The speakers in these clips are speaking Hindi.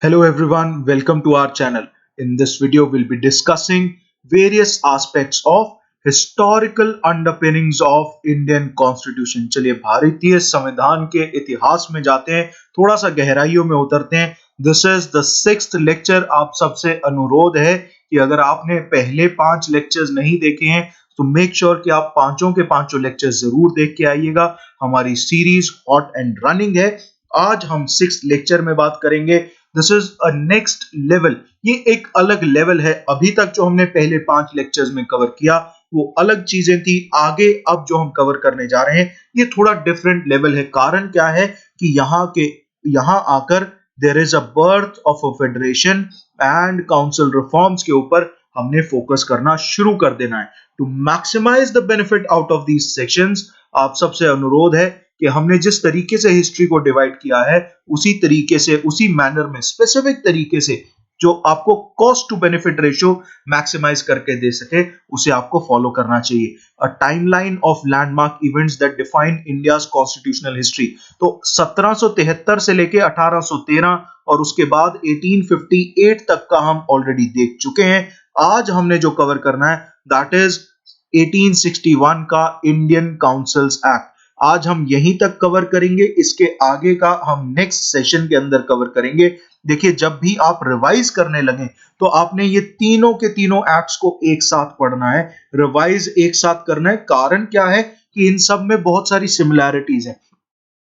Hello everyone, welcome to our channel. In this video, we'll be discussing various aspects of historical underpinnings of Indian Constitution. चलिए भारतीय संविधान के इतिहास में जाते हैं, थोड़ा सा गहराइयों में उतरते हैं. This is the sixth lecture. आप सबसे अनुरोध है कि अगर आपने पहले 5 लेक्चर्स नहीं देखे हैं तो मेक श्योर कि आप पांचों के पांचों लेक्चर जरूर देख के आइएगा. हमारी सीरीज हॉट एंड रनिंग है. आज हम सिक्स्थ लेक्चर में बात करेंगे. This is a next level. ये एक अलग लेवल है. अभी तक जो हमने पहले 5 लेक्चर्स में कवर किया वो अलग चीजें थी. आगे अब जो हम कवर करने जा रहे हैं ये थोड़ा डिफरेंट लेवल है. कारण क्या है कि यहाँ आकर there is a birth of a federation and council reforms के ऊपर हमने फोकस करना शुरू कर देना है. To maximise the benefit out of these sections, आप सबसे अनुरोध है कि हमने जिस तरीके से हिस्ट्री को डिवाइड किया है उसी तरीके से, उसी मैनर में, स्पेसिफिक तरीके से जो आपको cost to benefit ratio maximise करके दे सके उसे आपको फॉलो करना चाहिए. A timeline of landmark events that define India's constitutional history. तो 1773 से लेके 1813 और उसके बाद 1858 तक का हम ऑलरेडी देख चुके हैं. आज हमने जो कवर करना है दैट इज 1861 का इंडियन काउंसिल्स एक्ट. आज हम यहीं तक कवर करेंगे. इसके आगे का हम नेक्स्ट सेशन के अंदर कवर करेंगे. देखिए, जब भी आप रिवाइज करने लगे तो आपने ये तीनों के तीनों एक्ट्स को एक साथ पढ़ना है, रिवाइज एक साथ करना है. कारण क्या है कि इन सब में बहुत सारी सिमिलैरिटीज हैं.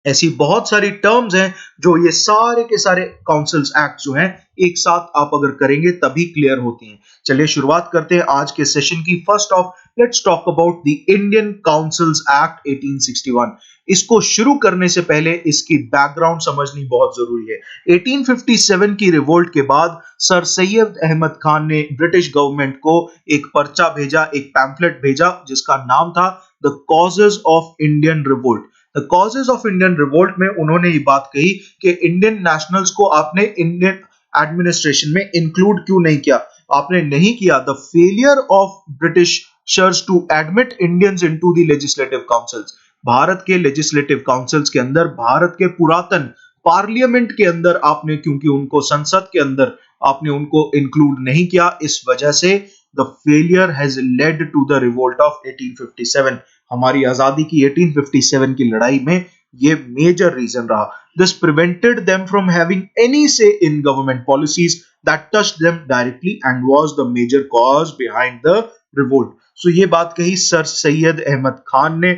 ऐसी बहुत सारी टर्म्स हैं जो ये सारे के सारे काउंसिल्स एक्ट जो हैं एक साथ आप अगर करेंगे तभी क्लियर होती हैं. चलिए शुरुआत करते हैं आज के सेशन की. First of let's talk about the Indian councils act 1861. इसको शुरू करने से पहले इसकी बैकग्राउंड समझनी बहुत जरूरी है. 1857 की रिवोल्ट के बाद सर सैयद अहमद खान ने ब्रिटिश गवर्नमेंट को एक पर्चा भेजा, एक पैम्फलेट भेजा जिसका नाम था the causes of Indian revolt. The causes of Indian revolt में उन्होंने ये बात कही कि इंडियन नेशनल्स को आपने इंडियन एडमिनिस्ट्रेशन में इंक्लूड क्यों नहीं किया. आपने नहीं किया. The failure of Britishers to admit Indians into the legislative councils. Bharat के लेजिस्लेटिव काउंसिल्स के अंदर, भारत के पुरातन पार्लियामेंट के अंदर आपने, क्योंकि उनको संसद के अंदर आपने उनको इंक्लूड नहीं किया, इस वजह से the failure has led to the revolt of 1857. हमारी आजादी की 1857 की लड़ाई में ये मेजर रीजन रहा. This prevented them from having any say in government policies that touched them directly and was the major cause behind the revolt. So ये बात कही सर सैयद अहमद खान ने.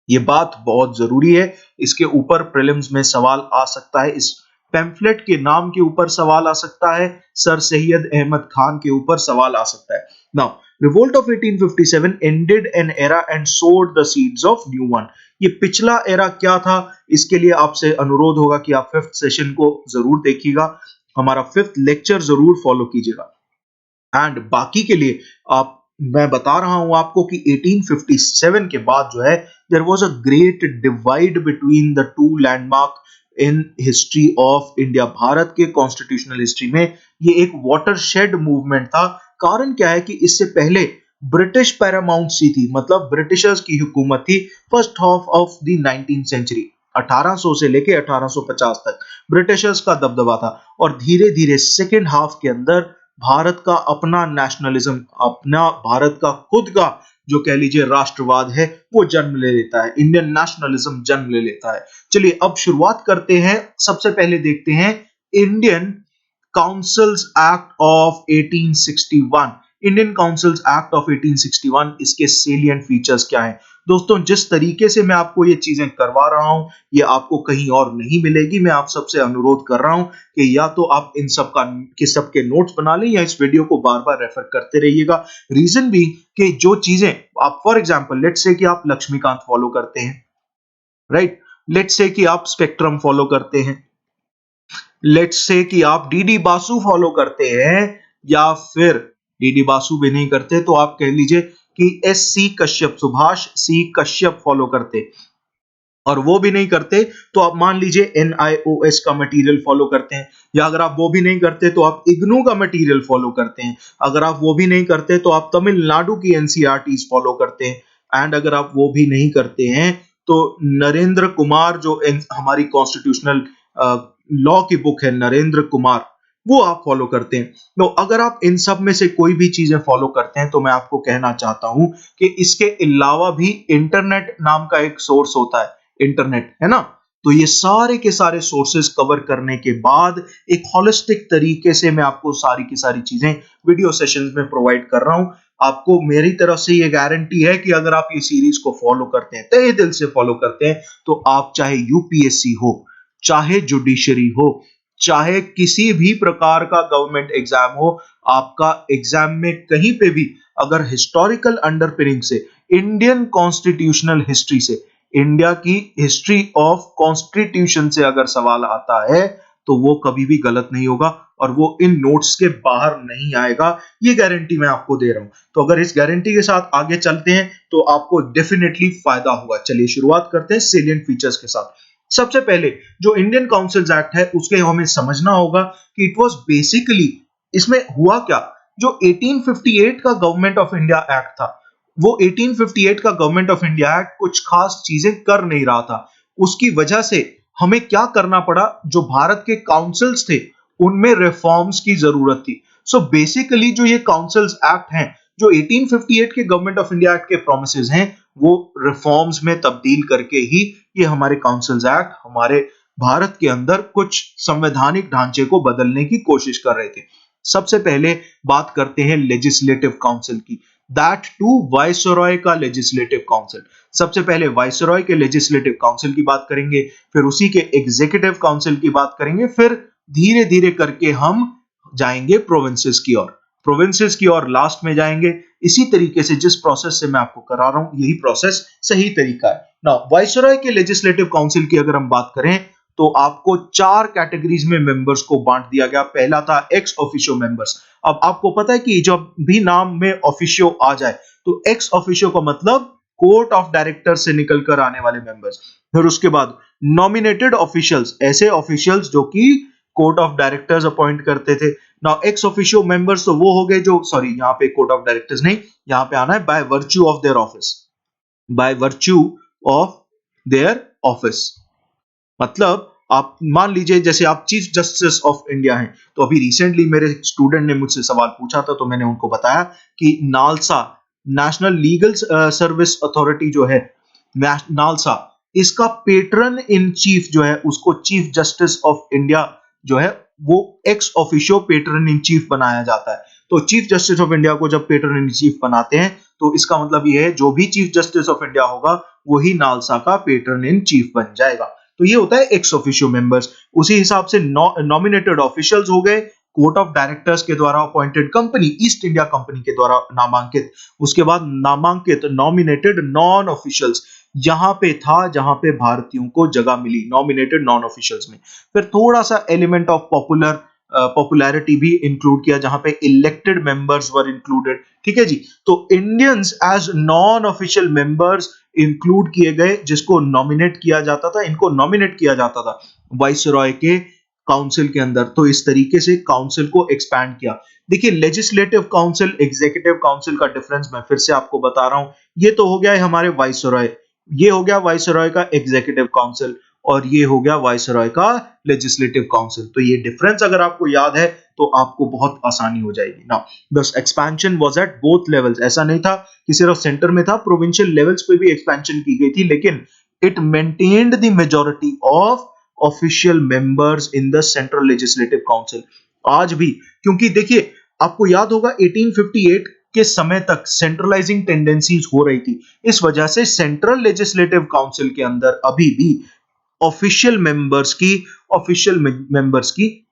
ये बात बहुत जरूरी है. इसके ऊपर प्रीलिम्स में सवाल आ सकता है. इस पैम्फलेट के नाम के ऊपर सवाल आ सकता है. सर सैयद अहमद खान के ऊपर सवाल आ सकता है. Now revolt of 1857 ended an era and sowed the seeds of new one. ये पिछला एरा क्या था, इसके लिए आपसे अनुरोध होगा कि आप फिफ्थ सेशन को जरूर देखिएगा, हमारा फिफ्थ लेक्चर जरूर फॉलो कीजिएगा. एंड बाकी के लिए आप, मैं बता रहा हूं आपको कि 1857 के बाद जो है there was a great divide between the two landmark in history of India. Bharat के कॉन्स्टिट्यूशनल हिस्ट्री में ये एक वाटरशेड मूवमेंट था. कारण क्या है कि इससे पहले ब्रिटिश पैरामाउंसी थी, मतलब ब्रिटिशर्स की हुकूमत थी first half of the 19th century. 1800 से लेके 1850 तक ब्रिटिशर्स का दबदबा था. और धीरे धीरे सेकेंड हाफ के अंदर भारत का अपना नेशनलिज्म, अपना भारत का खुद का जो कह लीजिए राष्ट्रवाद है वो जन्म ले लेता है. इंडियन नेशनलिज्म जन्म ले लेता है. चलिए अब शुरुआत करते हैं. सबसे पहले देखते हैं Indian councils act of 1861. Indian councils act of 1861, इसके सेलिएंट फीचर्स क्या हैं. दोस्तों, जिस तरीके से मैं आपको ये चीजें करवा रहा हूं ये आपको कहीं और नहीं मिलेगी. मैं आप सबसे अनुरोध कर रहा हूं कि या तो आप इन सब के नोट्स बना लें या इस वीडियो को बार बार रेफर करते रहिएगा. रीजन भी कि जो चीजें आप, फॉर एग्जांपल लेट्स से कि आप लक्ष्मीकांत फॉलो करते हैं, राइट. लेट्स से कि आप स्पेक्ट्रम फॉलो करते हैं. लेट्स से कि आप डीडी बासु फॉलो करते हैं, या फिर डीडी बासु भी नहीं करते तो आप कह लीजिए कि एस सी कश्यप, सुभाष सी कश्यप फॉलो करते, और वो भी नहीं करते तो आप मान लीजिए NIOS का मटेरियल फॉलो करते हैं. या अगर आप वो भी नहीं करते तो आप इग्नू का मटेरियल फॉलो करते हैं. अगर आप वो भी नहीं करते तो आप तमिलनाडु की NCERTs फॉलो करते हैं. एंड अगर आप वो भी नहीं करते हैं तो नरेंद्र कुमार जो हमारी कॉन्स्टिट्यूशनल लॉ की बुक है नरेंद्र कुमार, वो आप फॉलो करते हैं। तो अगर आप इन सब में से कोई भी चीजें फॉलो करते हैं तो मैं आपको कहना चाहता हूं कि इसके अलावा भी इंटरनेट नाम का एक सोर्स होता है, इंटरनेट है ना। तो ये सारे के सारे सोर्सेज कवर करने के बाद एक होलिस्टिक तरीके से मैं आपको सारी की सारी चीजें वीडियो सेशंस में प्रोवाइड कर रहा हूं। आपको मेरी तरफ से ये गारंटी है कि अगर आप ये सीरीज को फॉलो करते हैं, तहे दिल से फॉलो करते हैं, तो आप चाहे यूपीएससी हो, चाहे जुडिशरी हो, चाहे किसी भी प्रकार का गवर्नमेंट एग्जाम हो, आपका एग्जाम में कहीं पे भी अगर हिस्टोरिकल अंडरपिनिंग से, इंडियन कॉन्स्टिट्यूशनल हिस्ट्री से, इंडिया की हिस्ट्री ऑफ कॉन्स्टिट्यूशन से अगर सवाल आता है तो वो कभी भी गलत नहीं होगा और वो इन नोट्स के बाहर नहीं आएगा। ये गारंटी मैं आपको दे रहा हूं। तो अगर इस गारंटी के साथ आगे चलते हैं तो आपको डेफिनेटली फायदा होगा। चलिए शुरुआत करते हैं सेलिएंट फीचर्स के साथ। सबसे पहले जो इंडियन काउंसिल्स एक्ट है उसके हमें समझना होगा कि इट वाज बेसिकली, इसमें हुआ क्या, जो 1858 का गवर्नमेंट ऑफ इंडिया एक्ट था, वो 1858 का गवर्नमेंट ऑफ इंडिया एक्ट कुछ खास चीजें कर नहीं रहा था। उसकी वजह से हमें क्या करना पड़ा, जो भारत के काउंसिल्स थे उनमें रिफॉर्म्स की जरूरत थी। सो बेसिकली जो ये काउंसिल्स एक्ट हैं, जो 1858 के गवर्नमेंट ऑफ इंडिया एक्ट के प्रोमिसेस हैं, वो रिफॉर्म्स में तब्दील करके ही ये हमारे काउंसिल्स एक्ट हमारे भारत के अंदर कुछ संवैधानिक ढांचे को बदलने की कोशिश कर रहे थे। सबसे पहले बात करते हैं लेजिस्लेटिव काउंसिल की, दैट टू वाइसरॉय का लेजिस्लेटिव काउंसिल। सबसे पहले वाइसरॉय के लेजिस्लेटिव काउंसिल की बात करेंगे, फिर उसी के एग्जीक्यूटिव काउंसिल की बात करेंगे, फिर धीरे धीरे करके हम जाएंगे प्रोविंसेस की ओर, प्रोविंसेस की ओर लास्ट में जाएंगे। इसी तरीके से जिस प्रोसेस से मैं आपको करा रहा हूं, यही प्रोसेस सही तरीका है। नाउ वाइसरॉय के लेजिस्लेटिव काउंसिल की अगर हम बात करें तो आपको 4 कैटेगरीज में मेंबर्स को बांट दिया गया। पहला था एक्स ऑफिशियो मेंबर्स। अब आपको पता है कि जब भी नाम में ऑफिशियो आ जाए तो एक्स ऑफिशियो का मतलब कोर्ट ऑफ डायरेक्टर से निकलकर आने वाले मेंबर्स। फिर उसके बाद नॉमिनेटेड ऑफिशियल्स, ऐसे ऑफिशियल्स जो कि कोर्ट ऑफ डायरेक्टर्स अपॉइंट करते थे। नाउ एक्स ऑफिशियो मेंबर्स तो वो हो गए जो, सॉरी यहाँ पे कोर्ट ऑफ डायरेक्टर्स नहीं, यहाँ पे आना है by virtue of their office, by virtue of their office. मतलब आप मान लीजिए जैसे आप चीफ जस्टिस ऑफ इंडिया हैं, तो अभी रिसेंटली मेरे स्टूडेंट ने मुझसे सवाल पूछा था तो मैंने उनको बताया कि NALSA, national legal service authority जो है, नालसा, इसका पेट्रन इन चीफ जो है उसको चीफ जस्टिस ऑफ इंडिया जो है वो ex officio patron in chief बनाया जाता है। तो चीफ जस्टिस ऑफ इंडिया को जब पेट्रन इन चीफ बनाते हैं तो इसका मतलब ये है जो भी चीफ जस्टिस ऑफ इंडिया होगा वही नालसा का पेट्रन इन चीफ बन जाएगा। तो ये होता है एक्स ऑफिशियो मेंबर्स। उसी हिसाब से नॉमिनेटेड ऑफिशियल्स हो गए कोर्ट ऑफ डायरेक्टर्स के द्वारा appointed, company east India company के द्वारा नामांकित। उसके बाद नामांकित नॉमिनेटेड नॉन ऑफिशियल्स, यहां पे था जहां पे भारतीयों को जगह मिली नॉमिनेटेड नॉन ऑफिशियल्स में। फिर थोड़ा सा एलिमेंट ऑफ पॉपुलैरिटी भी इंक्लूड किया जहां पे इलेक्टेड मेंबर्स वर इंक्लूडेड। ठीक है जी। तो Indians as non official members include किए गए, जिसको नॉमिनेट किया जाता था, इनको नॉमिनेट किया जाता था वाइसरॉय के काउंसिल के अंदर। तो इस तरीके से काउंसिल को एक्सपैंड किया। देखिए लेजिस्लेटिव काउंसिल, एग्जीक्यूटिव काउंसिल का डिफरेंस मैं फिर से आपको बता रहा हूं। ये तो हो गया है हमारे वाइसरॉय, ये हो गया वाइसरॉय का एग्जीक्यूटिव काउंसिल, और ये हो गया वाइसरॉय का लेजिस्लेटिव काउंसिल। तो ये डिफरेंस अगर आपको याद है तो आपको बहुत आसानी हो जाएगी ना। बस expansion was at both levels, ऐसा नहीं था कि सिर्फ सेंटर में था, प्रोविंशियल लेवल्स पे भी एक्सपेंशन की गई थी, लेकिन it maintained the majority of official members in the central legislative council आज भी। क्योंकि देखिए आपको याद होगा 1858 के समय तक सेंट्रलाइजिंग टेंडेंसीज हो रही थी, इस वजह से सेंट्रल लेजिस्लेटिव काउंसिल के अंदर अभी भी ऑफिशियल मेंबर्स की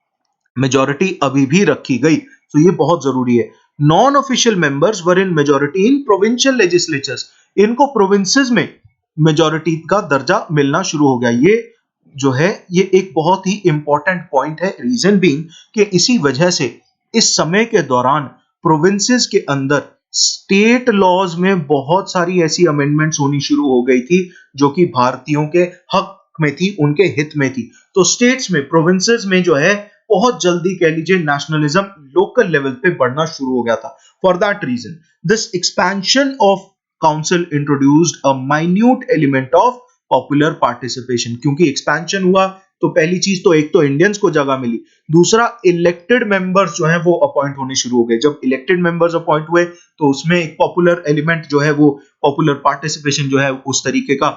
मेजॉरिटी अभी भी रखी गई। तो ये बहुत जरूरी है। नॉन ऑफिशियल मेंबर्स वर इन मेजॉरिटी इन प्रोविंशियल लेजिस्लेचर्स, इनको प्रोविंसेस में मेजॉरिटी का दर्जा मिलना शुरू हो गया। ये जो है ये एक बहुत ही इंपॉर्टेंट पॉइंट है, रीजन बीइंग कि इसी वजह से इस समय के दौरान प्रोविंसेस के अंदर स्टेट लॉज में बहुत सारी ऐसी अमेंडमेंट्स होनी शुरू हो गई थी जो कि भारतीयों के हक में थी, उनके हित में थी। तो स्टेट्स में, प्रोविंसेस में जो है बहुत जल्दी कह लीजिए नेशनलिज्म लोकल लेवल पे बढ़ना शुरू हो गया था। For that reason this expansion of council introduced a minute element of popular participation. क्योंकि एक्सपेंशन हुआ तो पहली चीज तो एक तो इंडियंस को जगह मिली, दूसरा इलेक्टेड मेंबर्स जो है वो अपॉइंट होने शुरू हो गए। जब इलेक्टेड मेंबर्स अपॉइंट हुए तो उसमें एक पॉपुलर एलिमेंट जो है वो पॉपुलर पार्टिसिपेशन जो है उस तरीके का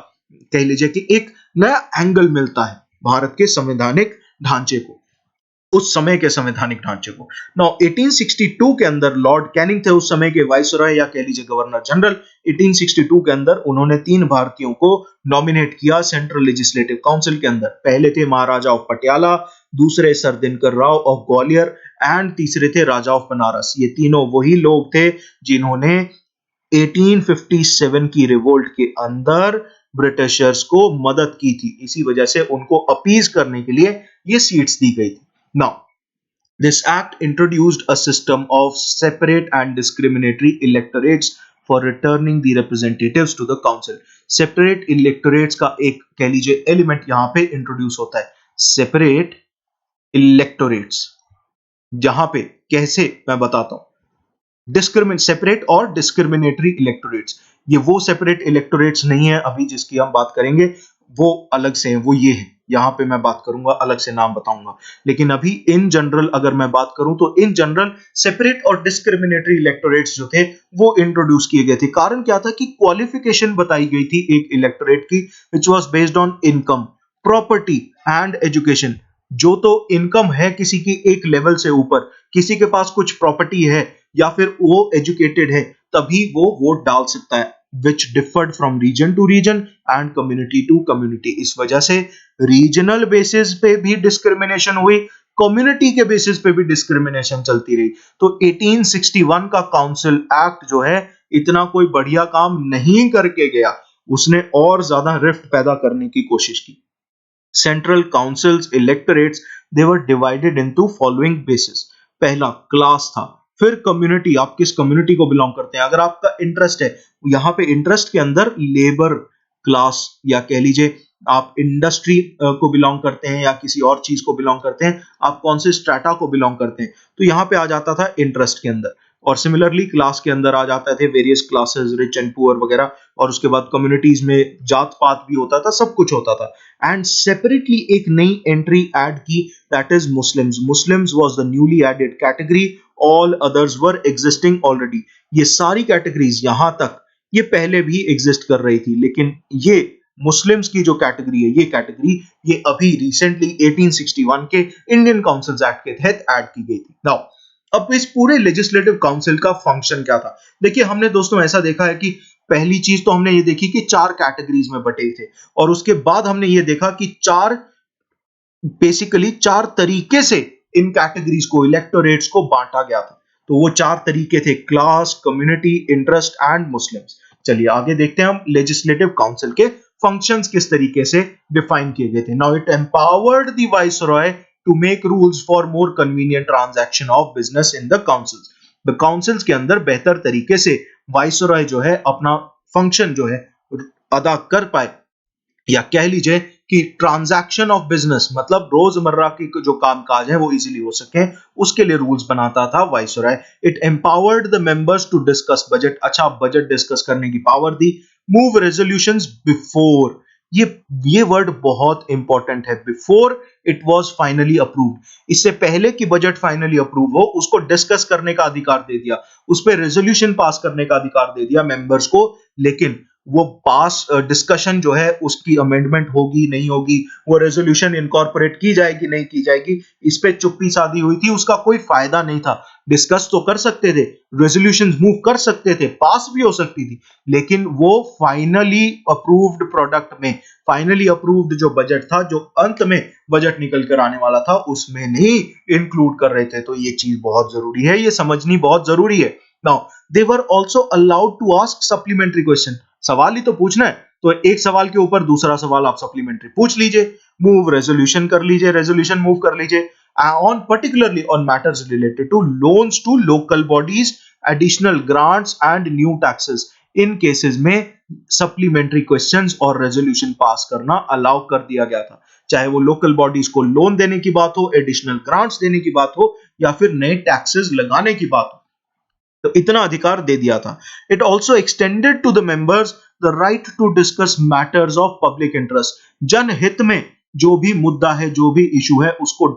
कह लीजिए कि एक नया एंगल मिलता है भारत के संवैधानिक ढांचे को, उस समय के संवैधानिक ढांचे को। नाउ 1862 के अंदर लॉर्ड कैनिंग थे उस समय के वाइसरॉय या कह लीजिए गवर्नर जनरल। 1862 के अंदर उन्होंने 3 भारतीयों को नॉमिनेट किया सेंट्रल लेजिस्लेटिव काउंसिल के अंदर। पहले थे महाराजा ऑफ पटियाला, दूसरे sir Dinkar Rao of Gwalior and तीसरे थे राजा ऑफ बनारस। ये तीनों वही लोग थे जिन्होंने 1857 की रिवोल्ट के अंदर ब्रिटिशर्स को मदद की थी। इसी वजह से उनको अपीज करने के लिए ये सीट्स दी गई थी। Now this act introduced a system of separate and discriminatory electorates for returning the representatives to the council. Separate electorates का एक कह लीजिए एलिमेंट यहां पे इंट्रोड्यूस होता है, सेपरेट इलेक्टोरेट्स। जहां पे कैसे मैं बताता हूं, सेपरेट और डिस्क्रिमिनेटरी इलेक्टोरेट्स। ये वो सेपरेट इलेक्टोरेट्स नहीं है अभी जिसकी हम बात करेंगे, वो अलग से है, वो ये है। यहां पे मैं बात करूंगा, अलग से नाम बताऊंगा, लेकिन अभी इन जनरल अगर मैं बात करूं तो इन जनरल सेपरेट और डिस्क्रिमिनेटरी इलेक्टोरेट्स जो थे वो इंट्रोड्यूस किए गए थे। कारण क्या था कि क्वालिफिकेशन बताई गई थी एक इलेक्टोरेट की, which was based on income, property and education. जो तो इनकम है किसी की एक लेवल से ऊपर, किसी के पास कुछ प्रॉपर्टी है या फिर वो एजुकेटेड है, तभी वो वोट डाल सकता है, which differed from region to region and community to community. इस वजह से रीजनल बेसिस पे भी डिस्क्रिमिनेशन हुई, कम्युनिटी के बेसिस पे भी डिस्क्रिमिनेशन चलती रही। तो 1861 का काउंसिल एक्ट जो है इतना कोई बढ़िया काम नहीं करके गया, उसने और ज्यादा रिफ्ट पैदा करने की कोशिश की। Central councils electorates they were divided into following basis. पहला क्लास था, फिर कम्युनिटी, आप किस कम्युनिटी को बिलोंग करते हैं। अगर आपका इंटरेस्ट है, यहाँ पे इंटरेस्ट के अंदर लेबर क्लास या कह लीजिए आप इंडस्ट्री को बिलोंग करते हैं या किसी और चीज को बिलोंग करते हैं, आप कौन से स्ट्रेटा को बिलोंग करते हैं, तो यहाँ पे आ जाता था इंटरेस्ट के अंदर। और सिमिलरली क्लास के अंदर आ जाता थे various classes, rich and poor वगैरह, और उसके बाद कम्युनिटीज में जात पात भी होता था, सब कुछ होता था। एंड सेपरेटली एक नई एंट्री ऐड की, that is Muslims. Muslims was the newly added category, all others were existing already. ये सारी कैटेगरीज यहां तक ये पहले भी एग्जिस्ट कर रही थी, लेकिन ये मुस्लिम्स की जो कैटेगरी है, ये कैटेगरी ये अभी रिसेंटली 1861 के इंडियन काउंसिल्स एक्ट के तहत ऐड की गई थी। नाउ अब इस पूरे लेजिस्लेटिव काउंसिल का फंक्शन क्या था। देखिए हमने दोस्तों ऐसा देखा है कि पहली चीज तो हमने ये देखी कि 4 कैटेगरीज में बटे थे, और उसके बाद हमने ये देखा कि 4 तरीके से इन कैटेगरीज को, इलेक्टोरेट्स को बांटा गया था। तो वो 4 तरीके थे, class, community, interest and Muslims. चलिए आगे देखते हैं हम लेजिस्लेटिव काउंसिल के फंक्शंस किस तरीके से डिफाइन किए गए थे। Now it empowered the viceroy to make rules for more convenient transaction of business in the councils. The councils के अंदर बेहतर तरीके से वाइसरॉय जो है अपना फंक्शन जो है अदा कर पाए, या कह लीजिए कि ट्रांजैक्शन ऑफ बिजनेस मतलब रोजमर्रा की जो कामकाज है वो इजीली हो सके, उसके लिए रूल्स बनाता था viceroy. It empowered the members to discuss budget. अच्छा, बजट डिस्कस करने की पावर दी। मूव रेजोल्यूशंस बिफोर, ये वर्ड बहुत इंपॉर्टेंट है, before it was finally approved. इससे पहले कि बजट फाइनली अप्रूव हो, उसको डिस्कस करने का अधिकार दे दिया, उस पर रेजोल्यूशन पास करने का अधिकार दे दिया मेंबर्स को। लेकिन वो पास डिस्कशन जो है उसकी अमेंडमेंट होगी नहीं होगी, वो रेजोल्यूशन इनकॉर्पोरेट की जाएगी नहीं की जाएगी, इस पे चुप्पी साधी हुई थी, उसका कोई फायदा नहीं था। डिस्कस तो कर सकते थे, रेजोल्यूशंस मूव कर सकते थे, पास भी हो सकती थी, लेकिन वो फाइनली अप्रूव्ड प्रोडक्ट में, फाइनली अप्रूव्ड जो बजट था, जो अंत में बजट निकल कर आने वाला था, उसमें नहीं इंक्लूड कर रहे थे। तो ये चीज बहुत जरूरी है, ये समझनी बहुत जरूरी है। Now they were also allowed to ask supplementary question. सवाल ही तो पूछना है, तो एक सवाल के ऊपर दूसरा सवाल आप सप्लीमेंट्री पूछ लीजिए, मूव रेजोल्यूशन कर लीजिए, रेजोल्यूशन मूव कर लीजिए on particularly on matters related to loans to local bodies, additional grants and new taxes. इन केसेस में सप्लीमेंट्री क्वेश्चंस और रेजोल्यूशन पास करना अलाउ कर दिया गया था, चाहे वो लोकल बॉडीज को लोन देने की बात हो, एडिशनल ग्रांट्स देने की बात हो, या फिर नए टैक्सेस लगाने की बात हो। तो इतना अधिकार दे दिया था। It also extended to the members the right to discuss matters of public interest. जनहित में जो भी मुद्दा है, जो भी इशू है, उसको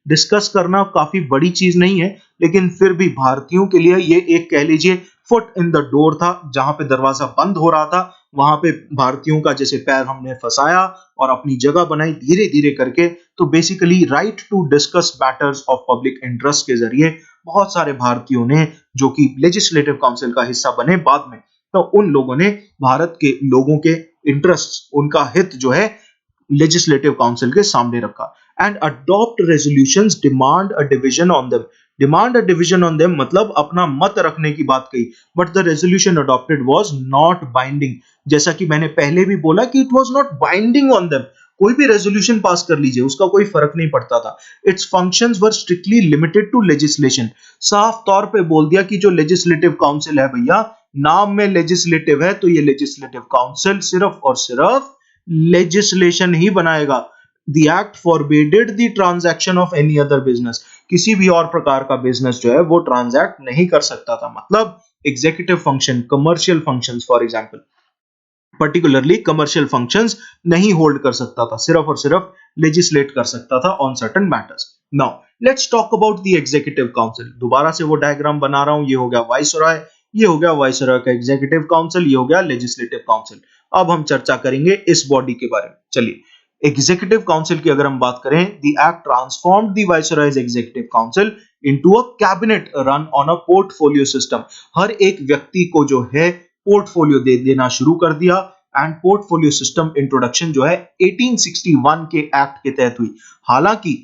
डिस्कस करना काफी बड़ी चीज नहीं है, लेकिन फिर भी भारतीयों के लिए ये एक कह लीजिए फुट इन द डोर था। जहां पे दरवाजा बंद हो रहा था, वहां पे भारतीयों का जैसे पैर हमने फंसाया और अपनी जगह बनाई धीरे धीरे करके। तो basically right to discuss matters of public interest के जरिए बहुत सारे भारतीयों ने, जो कि लेजिस्लेटिव काउंसिल का हिस्सा बने बाद में, तो उन लोगों ने भारत के लोगों के इंटरेस्ट, उनका हित जो है लेजिस्लेटिव काउंसिल के सामने रखा। And adopt resolutions demand a division on them. Demand a division on them मतलब अपना मत रखने की बात कही, but the resolution adopted was not binding. जैसा कि मैंने पहले भी बोला कि it was not binding on them. कोई भी रेजोल्यूशन पास कर लीजिए, उसका कोई फर्क नहीं पड़ता था। Its functions were strictly limited to legislation. साफ तौर पे बोल दिया कि जो लेजिस्लेटिव काउंसिल है भैया, नाम में लेजिस्लेटिव है, तो ये लेजिस्लेटिव काउंसिल सिर्फ और सिर्फ लेजिस्लेशन ही बनाएगा। The act forbade the transaction of any other business। किसी भी और प्रकार का बिजनेस जो है वो ट्रांजैक्ट नहीं कर सकता था। मतलब executive function, commercial functions for example, particularly commercial functions नहीं होल्ड कर सकता था, सिर्फ और सिर्फ लेजिस्लेट कर सकता था on certain matters. Now let's talk about the executive council. दोबारा से वो डायग्राम बना रहा हूं, ये हो गया वाइसरॉय, ये हो गया वाइसरॉय का एग्जीक्यूटिव काउंसिल, ये हो गया लेजिस्लेटिव काउंसिल। अब हम चर्चा करेंगे इस बॉडी के बारे में। चलिए, एग्जीक्यूटिव काउंसिल की अगर हम बात करें, the act transformed the viceroy's executive council into a cabinet run on a portfolio system. हर एक व्यक्ति को जो है पोर्टफोलियो दे देना शुरू कर दिया। एंड पोर्टफोलियो सिस्टम इंट्रोडक्शन जो है 1861 के एक्ट के तहत हुई। हालांकि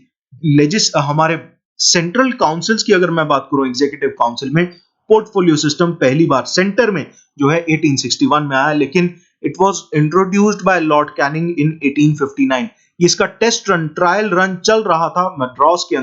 हमारे सेंट्रल काउंसिल्स की अगर मैं बात करूं, एग्जीक्यूटिव काउंसिल में पोर्टफोलियो सिस्टम पहली बार सेंटर में जो है 1861 में आया, लेकिन it was introduced by lord Canning in 1859। इसका टेस्ट रन, ट्रायल रन चल रहा था मद्रास के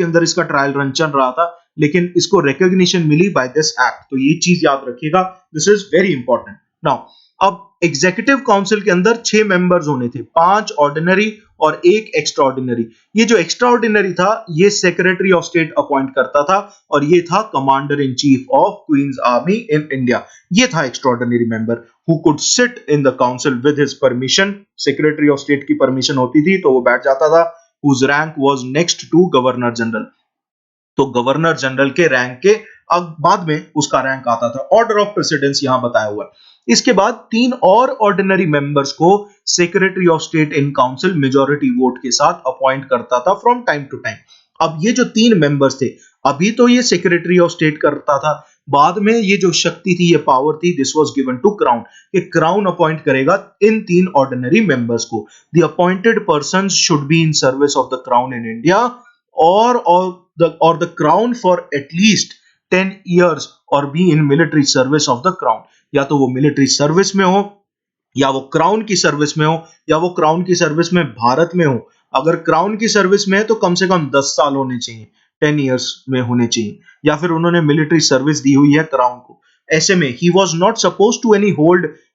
अंदर इसका ट्रायल रन चल रहा था, लेकिन इसको रिकॉग्निशन मिली बाय दिस एक्ट। तो ये चीज याद रखिएगा, this is very important. Now अब एग्जीक्यूटिव काउंसिल के अंदर 6 मेंबर्स होने थे, 5 ऑर्डिनरी और 1 एक्स्ट्रा ऑर्डिनरी। ये जो एक्स्ट्रा ऑर्डिनरी था, ये सेक्रेटरी ऑफ स्टेट अपॉइंट करता था, और ये था commander in chief of queen's army in India. ये था extraordinary member who could sit in the council with his permission. Secretary of state की परमिशन होती थी तो वो बैठ जाता था। Whose rank was next to governor general. तो गवर्नर जनरल के रैंक के अब बाद में उसका रैंक आता था। ऑर्डर ऑफ प्रेसिडेंस यहां बताया हुआ है। इसके बाद 3 और ऑर्डिनरी मेंबर्स को secretary of state in council majority vote के साथ अपॉइंट करता था फ्रॉम टाइम टू टाइम। अब ये जो 3 मेंबर्स थे, अभी तो ये सेक्रेटरी ऑफ स्टेट करता था, बाद में ये जो शक्ति थी, ये पावर थी, this was given to crown. कि क्राउन अपॉइंट करेगा इन 3 ऑर्डिनरी मेंबर्स को। The appointed persons should be in service of the crown in India or the crown for at least 10 years or be in military service of the crown। या तो वो मिलिट्री सर्विस में हो, या वो क्राउन की सर्विस में हो, या वो क्राउन की सर्विस में भारत में हो। अगर क्राउन की सर्विस में है तो कम से कम 10 साल होने चाहिए, 10 इयर्स में होने चाहिए, या फिर उन्होंने मिलिट्री सर्विस दी हुई है क्राउन को। ऐसे में he was not suppose to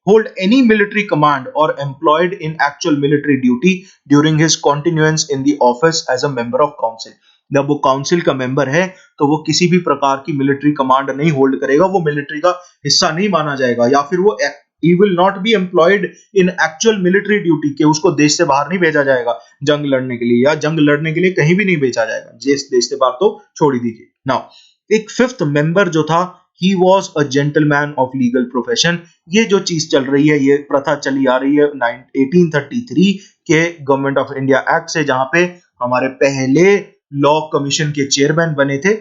hold any military command or employed in actual military duty during his continuance in the office as a member of council। जब वो काउंसिल का मेंबर है तो वो किसी भी प्रकार की मिलिट्री कमांड नहीं होल्ड करेगा, वो मिलिट्री का हिस्सा नहीं माना जाएगा, या फिर वो he will not be employed in actual military duty, के उसको देश से बाहर नहीं भेजा जाएगा जंग लड़ने के लिए, या जंग लड़ने के लिए कहीं भी नहीं भेजा जाएगा, देश से बाहर तो छोड़ ही दीजिए। नाउ एक 5th मेंबर जो था, he was a gentleman of legal profession। ये जो चीज चल रही है, ये प्रथा चली आ रही है 1833 के गवर्नमेंट ऑफ इंडिया एक्ट से, जहां पे हमारे पहले लॉ कमीशन के चेयरमैन बने थे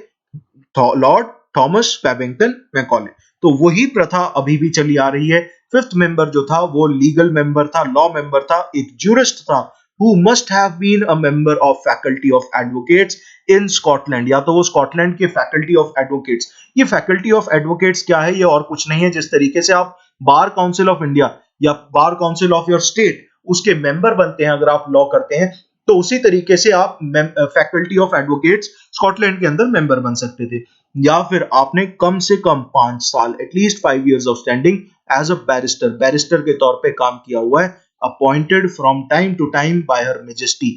लॉर्ड थॉमस बैबिंगटन मैकॉले। तो वही प्रथा अभी भी चली आ रही है। 5th मेंबर जो था वो लीगल मेंबर था, लॉ मेंबर था, एक ज्यूरिस्ट था, who must have been a member of faculty of advocates in Scotland। या तो वो स्कॉटलैंड के फैकल्टी ऑफ एडवोकेट्स। ये फैकल्टी ऑफ एडवोकेट्स क्या है? ये और कुछ नहीं है, जिस तरीके से आप बार काउंसिल ऑफ इंडिया या bar council of your state उसके मेंबर बनते हैं अगर आप लॉ करते हैं, तो उसी तरीके से आप फैकल्टी ऑफ एडवोकेट्स स्कॉटलैंड के अंदर मेंबर बन सकते थे। या फिर आपने कम से कम 5 साल, at least 5 years of standing as a barrister के तौर पे काम किया हुआ है, appointed from time to time by her majesty.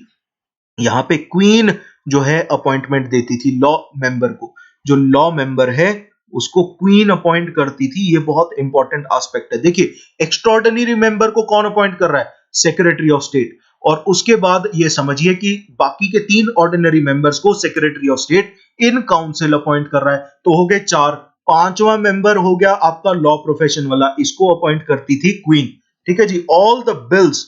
यहाँ पे क्वीन जो है अपॉइंटमेंट देती थी लॉ मेंबर को। जो लॉ मेंबर है उसको क्वीन अपॉइंट करती थी। ये बहुत इंपॉर्टेंट एस्पेक्ट है। देखिए, एक्स्ट्राऑर्डिनरी मेंबर को कौन अपॉइंट कर रहा है? सेक्रेटरी ऑफ स्टेट, और उसके बाद ये समझिए कि बाकी के 3 ऑर्डिनरी मेंबर्स को secretary of state in council appoint कर रहा है, तो हो गए 4। पांचवा मेंबर हो गया आपका लॉ प्रोफेशन वाला, इसको अपॉइंट करती थी क्वीन। ठीक है जी। All the bills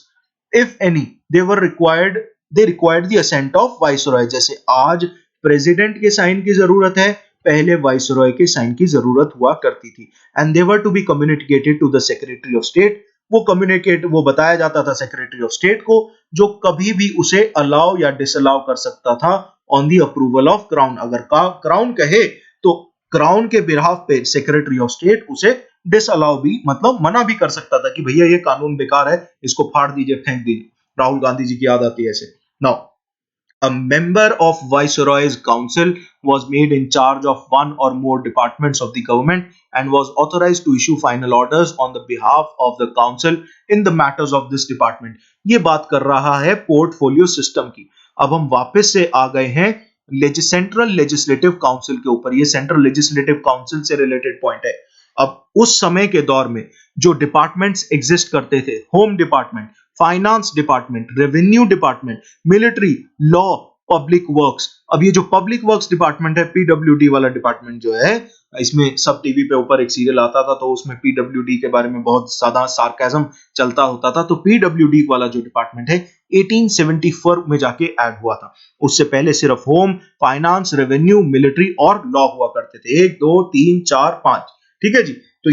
if any they were required, they required the assent of viceroy. जैसे आज प्रेसिडेंट के साइन की जरूरत है, पहले वाइसरॉय के साइन की जरूरत हुआ करती थी। And they were to be communicated to the secretary of state. वो बताया जाता था सेक्रेटरी ऑफ स्टेट को, जो कभी भी उसे अलाउ या डिसअलाउ कर सकता था on the approval of crown. अगर क्राउन कहे तो क्राउन के बिहाफ पे सेक्रेटरी ऑफ स्टेट उसे डिसअलाउ भी, मतलब मना भी कर सकता था कि भैया ये कानून बेकार है, इसको फाड़ दीजिए, फेंक दीजिए। राहुल गांधी जी की याद आती है ऐसे। Now a member of Viceroy's Council was made in charge of one or more departments of the government and was authorized to issue final orders on the behalf of the council in the matters of this department। ये बात कर रहा है पोर्टफोलियो सिस्टम की। अब हम वापस से आ गए हैं सेंट्रल लेजिस्लेटिव काउंसिल के ऊपर। ये सेंट्रल लेजिस्लेटिव काउंसिल से रिलेटेड पॉइंट है। अब उस समय के दौर में जो डिपार्टमेंट्स एग्जिस्ट करते थे, home department, finance department, revenue department, military, law, public works. अब ये जो पब्लिक वर्क्स डिपार्टमेंट है, पीडब्ल्यूडी वाला डिपार्टमेंट जो है, इसमें सब टीवी पे ऊपर एक सीरियल आता था तो उसमें पीडब्ल्यूडी के बारे में बहुत ज्यादा सार्केज्म चलता होता था। तो पीडब्ल्यूडी वाला जो डिपार्टमेंट है 1874 में जाके ऐड हुआ था। उससे पहले सिर्फ होम, फाइनेंस, रेवेन्यू, मिलिट्री और लॉ हुआ करते थे। 1 2 3 4 5। ठीक है जी। तो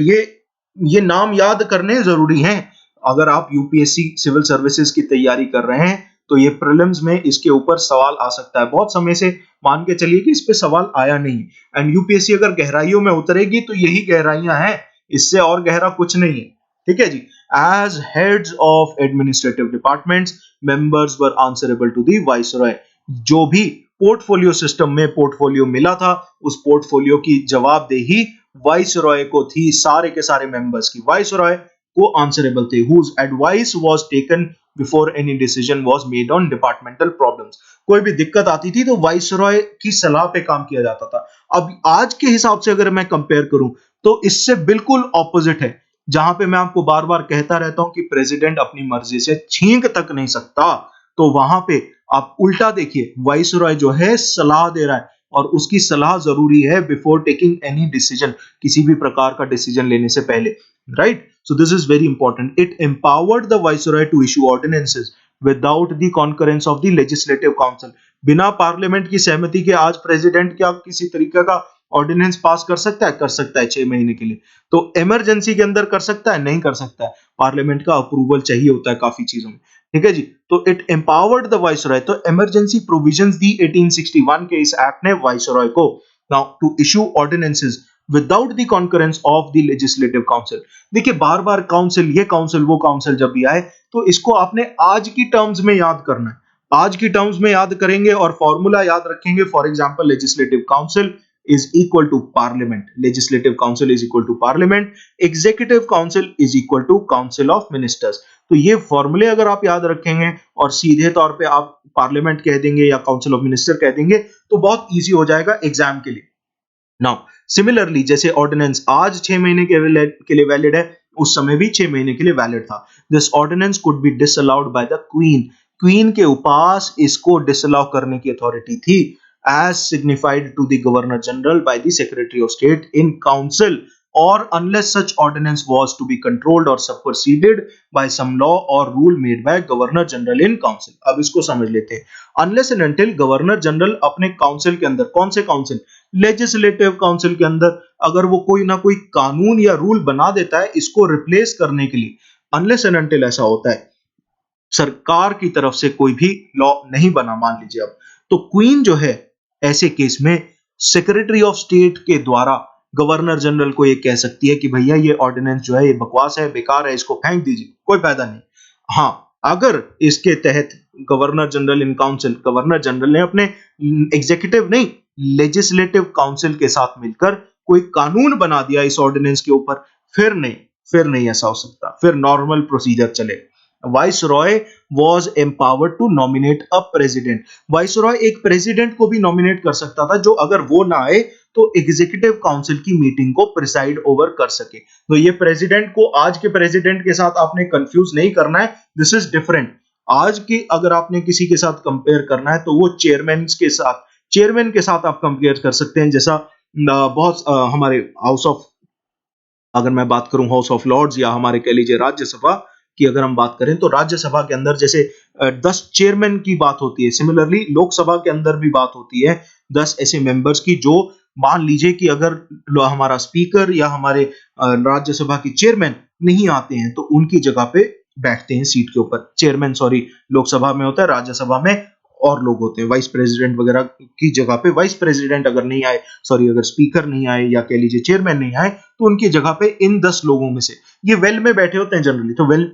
ये नाम याद करने जरूरी हैं। अगर आप यूपीएससी सिविल सर्विसेज की तैयारी कर रहे हैं तो ये प्रीलिम्स में इसके ऊपर सवाल आ सकता है। बहुत समय से मान के चलिए कि इस पे सवाल आया नहीं, एंड यूपीएससी अगर गहराइयों में उतरेगी तो यही गहराइयां हैं, इससे और गहरा कुछ नहीं है। ठीक है जी। As heads of administrative departments, members were answerable to the viceroy. जो भी पोर्टफोलियो सिस्टम में पोर्टफोलियो मिला था, उस पोर्टफोलियो की जवाबदेही वाइसरॉय को थी, सारे के सारे मेंबर्स की वाइसरॉय को आंसरेबल थे। whose advice was taken before any decision was made on departmental problems। कोई भी दिक्कत आती थी तो वाइसरॉय की सलाह पे काम किया जाता था। अब आज के हिसाब से अगर मैं कंपेयर करूं तो इससे बिल्कुल ऑपोजिट है, जहां पे मैं आपको बार बार कहता रहता हूं कि प्रेसिडेंट अपनी मर्जी से छींक तक नहीं सकता, तो वहां पे आप उल्टा देखिए, वाइसरॉय जो है सलाह दे रहा है, और उसकी सलाह जरूरी है बिफोर टेकिंग एनी डिसीजन, किसी भी प्रकार का डिसीजन लेने से पहले। Right? So this is very important. It empowered the viceroy to issue ordinances without the concurrence of the legislative council। बिना पार्लियामेंट की सहमति के आज प्रेसिडेंट क्या किसी तरीके का ऑर्डिनेंस पास कर सकता है? कर सकता है 6 महीने के लिए। तो इमरजेंसी के अंदर कर सकता है? नहीं कर सकता है। पार्लियामेंट का अप्रूवल चाहिए होता है काफी चीजों में। ठीक है जी। तो इट एम्पावर्ड द वाइसरॉय। तो इमरजेंसी प्रोविजंस दी 1861 के इस एक्ट ने वाइसरॉय को now to issue ordinances without the concurrence of the legislative council. देखिए बार बार काउंसिल, ये काउंसिल वो काउंसिल जब भी आए तो इसको आपने आज की टर्म्स में याद करना है। आज की टर्म्स में याद करेंगे और फॉर्मूला याद रखेंगे। For example, legislative council is equal to parliament, legislative council is equal to parliament, executive council is equal to council of ministers। तो ये फॉर्मूले अगर आप याद रखेंगे और सीधे तौर पे आप पार्लियामेंट कह देंगे या काउंसिल ऑफ मिनिस्टर कह देंगे तो बहुत इजी हो जाएगा एग्जाम के लिए। नाउ सिमिलरली, जैसे ऑर्डिनेंस आज 6 महीने के लिए वैलिड है, उस समय भी 6 महीने के लिए वैलिड था। This ordinance could be disallowed by the queen. Queen के पास इसको डिसअलाउ करने की अथॉरिटी थी, as signified to the governor general by the secretary of state in council, or unless such ordinance was to be controlled or superseded by some law or rule made by governor general in council। अब इसको समझ लेते हैं। unless and until governor general अपने काउंसिल के अंदर, कौन से काउंसिल? लेजिस्लेटिव काउंसिल के अंदर अगर वो कोई ना कोई कानून या रूल बना देता है इसको रिप्लेस करने के लिए, unless and until ऐसा होता है, सरकार की तरफ से कोई भी लॉ नहीं बना, मान लीजिए अब, तो क्वीन जो है ऐसे केस में सेक्रेटरी ऑफ स्टेट के द्वारा गवर्नर जनरल को ये कह सकती है कि भैया ये ऑर्डिनेंस जो है ये बकवास है, बेकार है, इसको फेंक दीजिए, कोई फायदा नहीं। हाँ, अगर इसके तहत governor general in council, governor general ने अपने एग्जीक्यूटिव नहीं, लेजिस्लेटिव काउंसिल के साथ मिलकर कोई कानून बना दिया इस ऑर्डिनेंस के ऊपर, फिर नहीं ऐसा हो सकता, फिर नॉर्मल प्रोसीजर चले। Viceroy was empowered to nominate a president. Viceroy एक प्रेसिडेंट को भी नॉमिनेट कर सकता था, जो अगर वो ना आए तो एग्जीक्यूटिव काउंसिल की मीटिंग को प्रिसाइड ओवर कर सके। तो ये प्रेसिडेंट को आज के प्रेसिडेंट के साथ आपने कंफ्यूज नहीं करना है, दिस इज डिफरेंट। आज की अगर आपने किसी के साथ कंपेयर करना है तो वो चेयरमैन के साथ आप कंपेयर कर सकते हैं। जैसा बहुत हमारे हाउस ऑफ, अगर मैं बात करूं हाउस ऑफ लॉर्ड्स या हमारे कह लीजिए राज्यसभा की अगर हम बात करें, तो राज्यसभा के अंदर जैसे 10 चेयरमैन की बात होती है, सिमिलरली लोकसभा के अंदर भी बात होती है 10 ऐसे मेंबर्स की, जो मान लीजिए कि अगर हमारा स्पीकर या हमारे राज्यसभा की चेयरमैन नहीं आते हैं तो उनकी जगह पे बैठते हैं सीट के ऊपर। चेयरमैन सॉरी लोकसभा में होता है, राज्यसभा में और लोग होते हैं। वाइस प्रेसिडेंट वगैरह की जगह पे वाइस प्रेसिडेंट अगर नहीं आए, सॉरी अगर स्पीकर नहीं आए या कह लीजिए चेयरमैन नहीं आए, तो उनकी जगह पे इन 10 लोगों में से ये वेल में बैठे होते हैं जनरली, तो वेल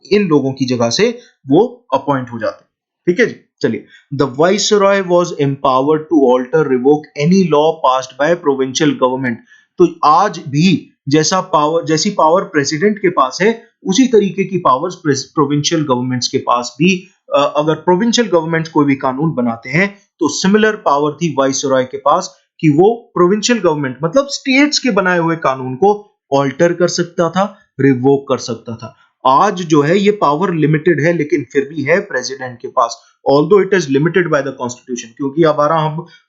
इन लोगों की जगह से वो अपॉइंट हो जाते हैं। ठीक है जी, चलिए। The viceroy was empowered to alter revoke any law passed by provincial government. तो आज भी जैसी पावर प्रेसिडेंट के पास है, उसी तरीके की पावर्स प्रोविंशियल गवर्नमेंट्स के पास भी, अगर प्रोविंशियल गवर्नमेंट कोई भी कानून बनाते हैं तो सिमिलर पावर थी वाइसरॉय के पास कि वो प्रोविंशियल गवर्नमेंट मतलब स्टेट्स के बनाए हुए कानून को ऑल्टर कर सकता था, रिवोक कर सकता था। आज जो है ये पावर लिमिटेड है, लेकिन फिर भी है प्रेसिडेंट के पास, although it is limited by the constitution, क्योंकि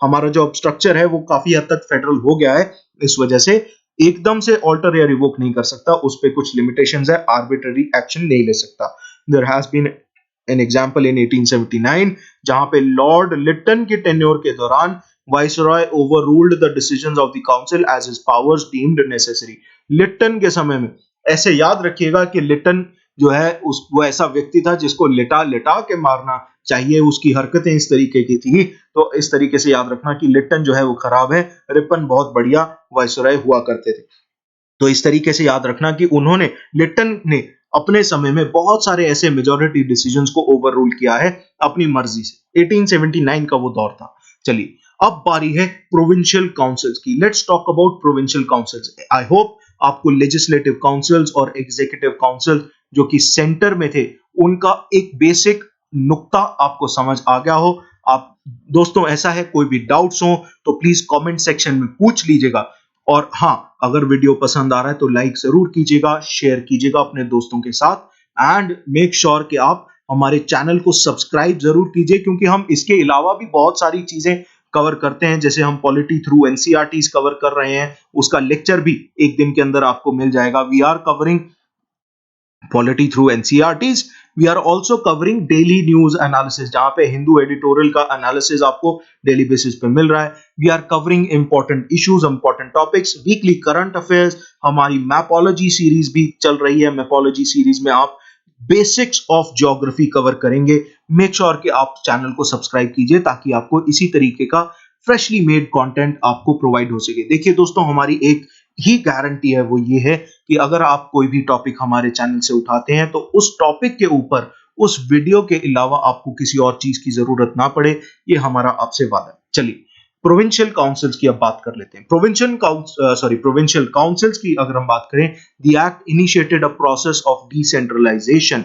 हमारा जो स्ट्रक्चर है वो काफी हद तक फेडरल हो गया है, इस वजह से एकदम से ऑल्टर या रिवोक नहीं कर सकता, उस पर कुछ लिमिटेशंस है, आर्बिट्ररी एक्शन नहीं ले सकता। There has been an example in 1879, जहां पे लॉर्ड लिटन के टेन्योर के दौरान viceroy overruled the decisions of the council as his powers deemed necessary. Lytton के समय में, ऐसे याद रखिएगा कि लिटन जो है वो ऐसा व्यक्ति था जिसको लिटा लिटा के मारना चाहिए, उसकी हरकतें इस तरीके की थी। तो इस तरीके से याद रखना कि लिटन जो है वो खराब है, रिपन बहुत बढ़िया वाइसरॉय हुआ करते थे। तो इस तरीके से याद रखना कि लिटन ने अपने समय में बहुत सारे ऐसे मेजॉरिटी डिसीजंस को ओवररूल किया है अपनी मर्जी से। 1879 का वो दौर था। चलिए, अब बारी है प्रोविंशियल काउंसिल्स की। Let's talk about provincial councils. I hope आपको लेजिस्लेटिव काउंसिल्स और एग्जीक्यूटिव काउंसिल जो कि सेंटर में थे, उनका एक बेसिक नुक्ता आपको समझ आ गया हो। आप दोस्तों, ऐसा है कोई भी डाउट्स हो तो प्लीज कमेंट सेक्शन में पूछ लीजिएगा। और हाँ, अगर वीडियो पसंद आ रहा है तो लाइक जरूर कीजिएगा, शेयर कीजिएगा अपने दोस्तों के साथ, एंड मेक श्योर कि आप हमारे चैनल को सब्सक्राइब जरूर कीजिए, क्योंकि हम इसके अलावा भी बहुत सारी चीजें कवर करते हैं। जैसे हम पॉलिटी थ्रू एनसीईआरटीज कवर कर रहे हैं, उसका लेक्चर भी एक दिन के अंदर आपको मिल जाएगा। We are covering polity through NCERTs. We are also covering daily news analysis, जहां पे हिंदू एडिटोरियल का एनालिसिस आपको डेली बेसिस पे मिल रहा है। We are covering important issues, important topics, weekly current affairs. हमारी मैपोलॉजी सीरीज भी चल रही है। मैपोलॉजी सीरीज में आप बेसिक्स ऑफ ज्योग्राफी कवर करेंगे। मेक श्योर कि आप चैनल को सब्सक्राइब कीजिए ताकि आपको इसी तरीके का फ्रेशली मेड कंटेंट आपको प्रोवाइड हो सके। देखिए दोस्तों, हमारी एक ही गारंटी है, वो ये है कि अगर आप कोई भी टॉपिक हमारे चैनल से उठाते हैं तो उस टॉपिक के ऊपर उस वीडियो के अलावा आपको किसी और चीज की जरूरत ना पड़े, ये हमारा आपसे वादा है। चलिए, प्रोविंशियल काउंसिल्स की अब बात कर लेते हैं। प्रोविंशियल काउंसिल्स की अगर हम बात करें, the act initiated a process of decentralisation.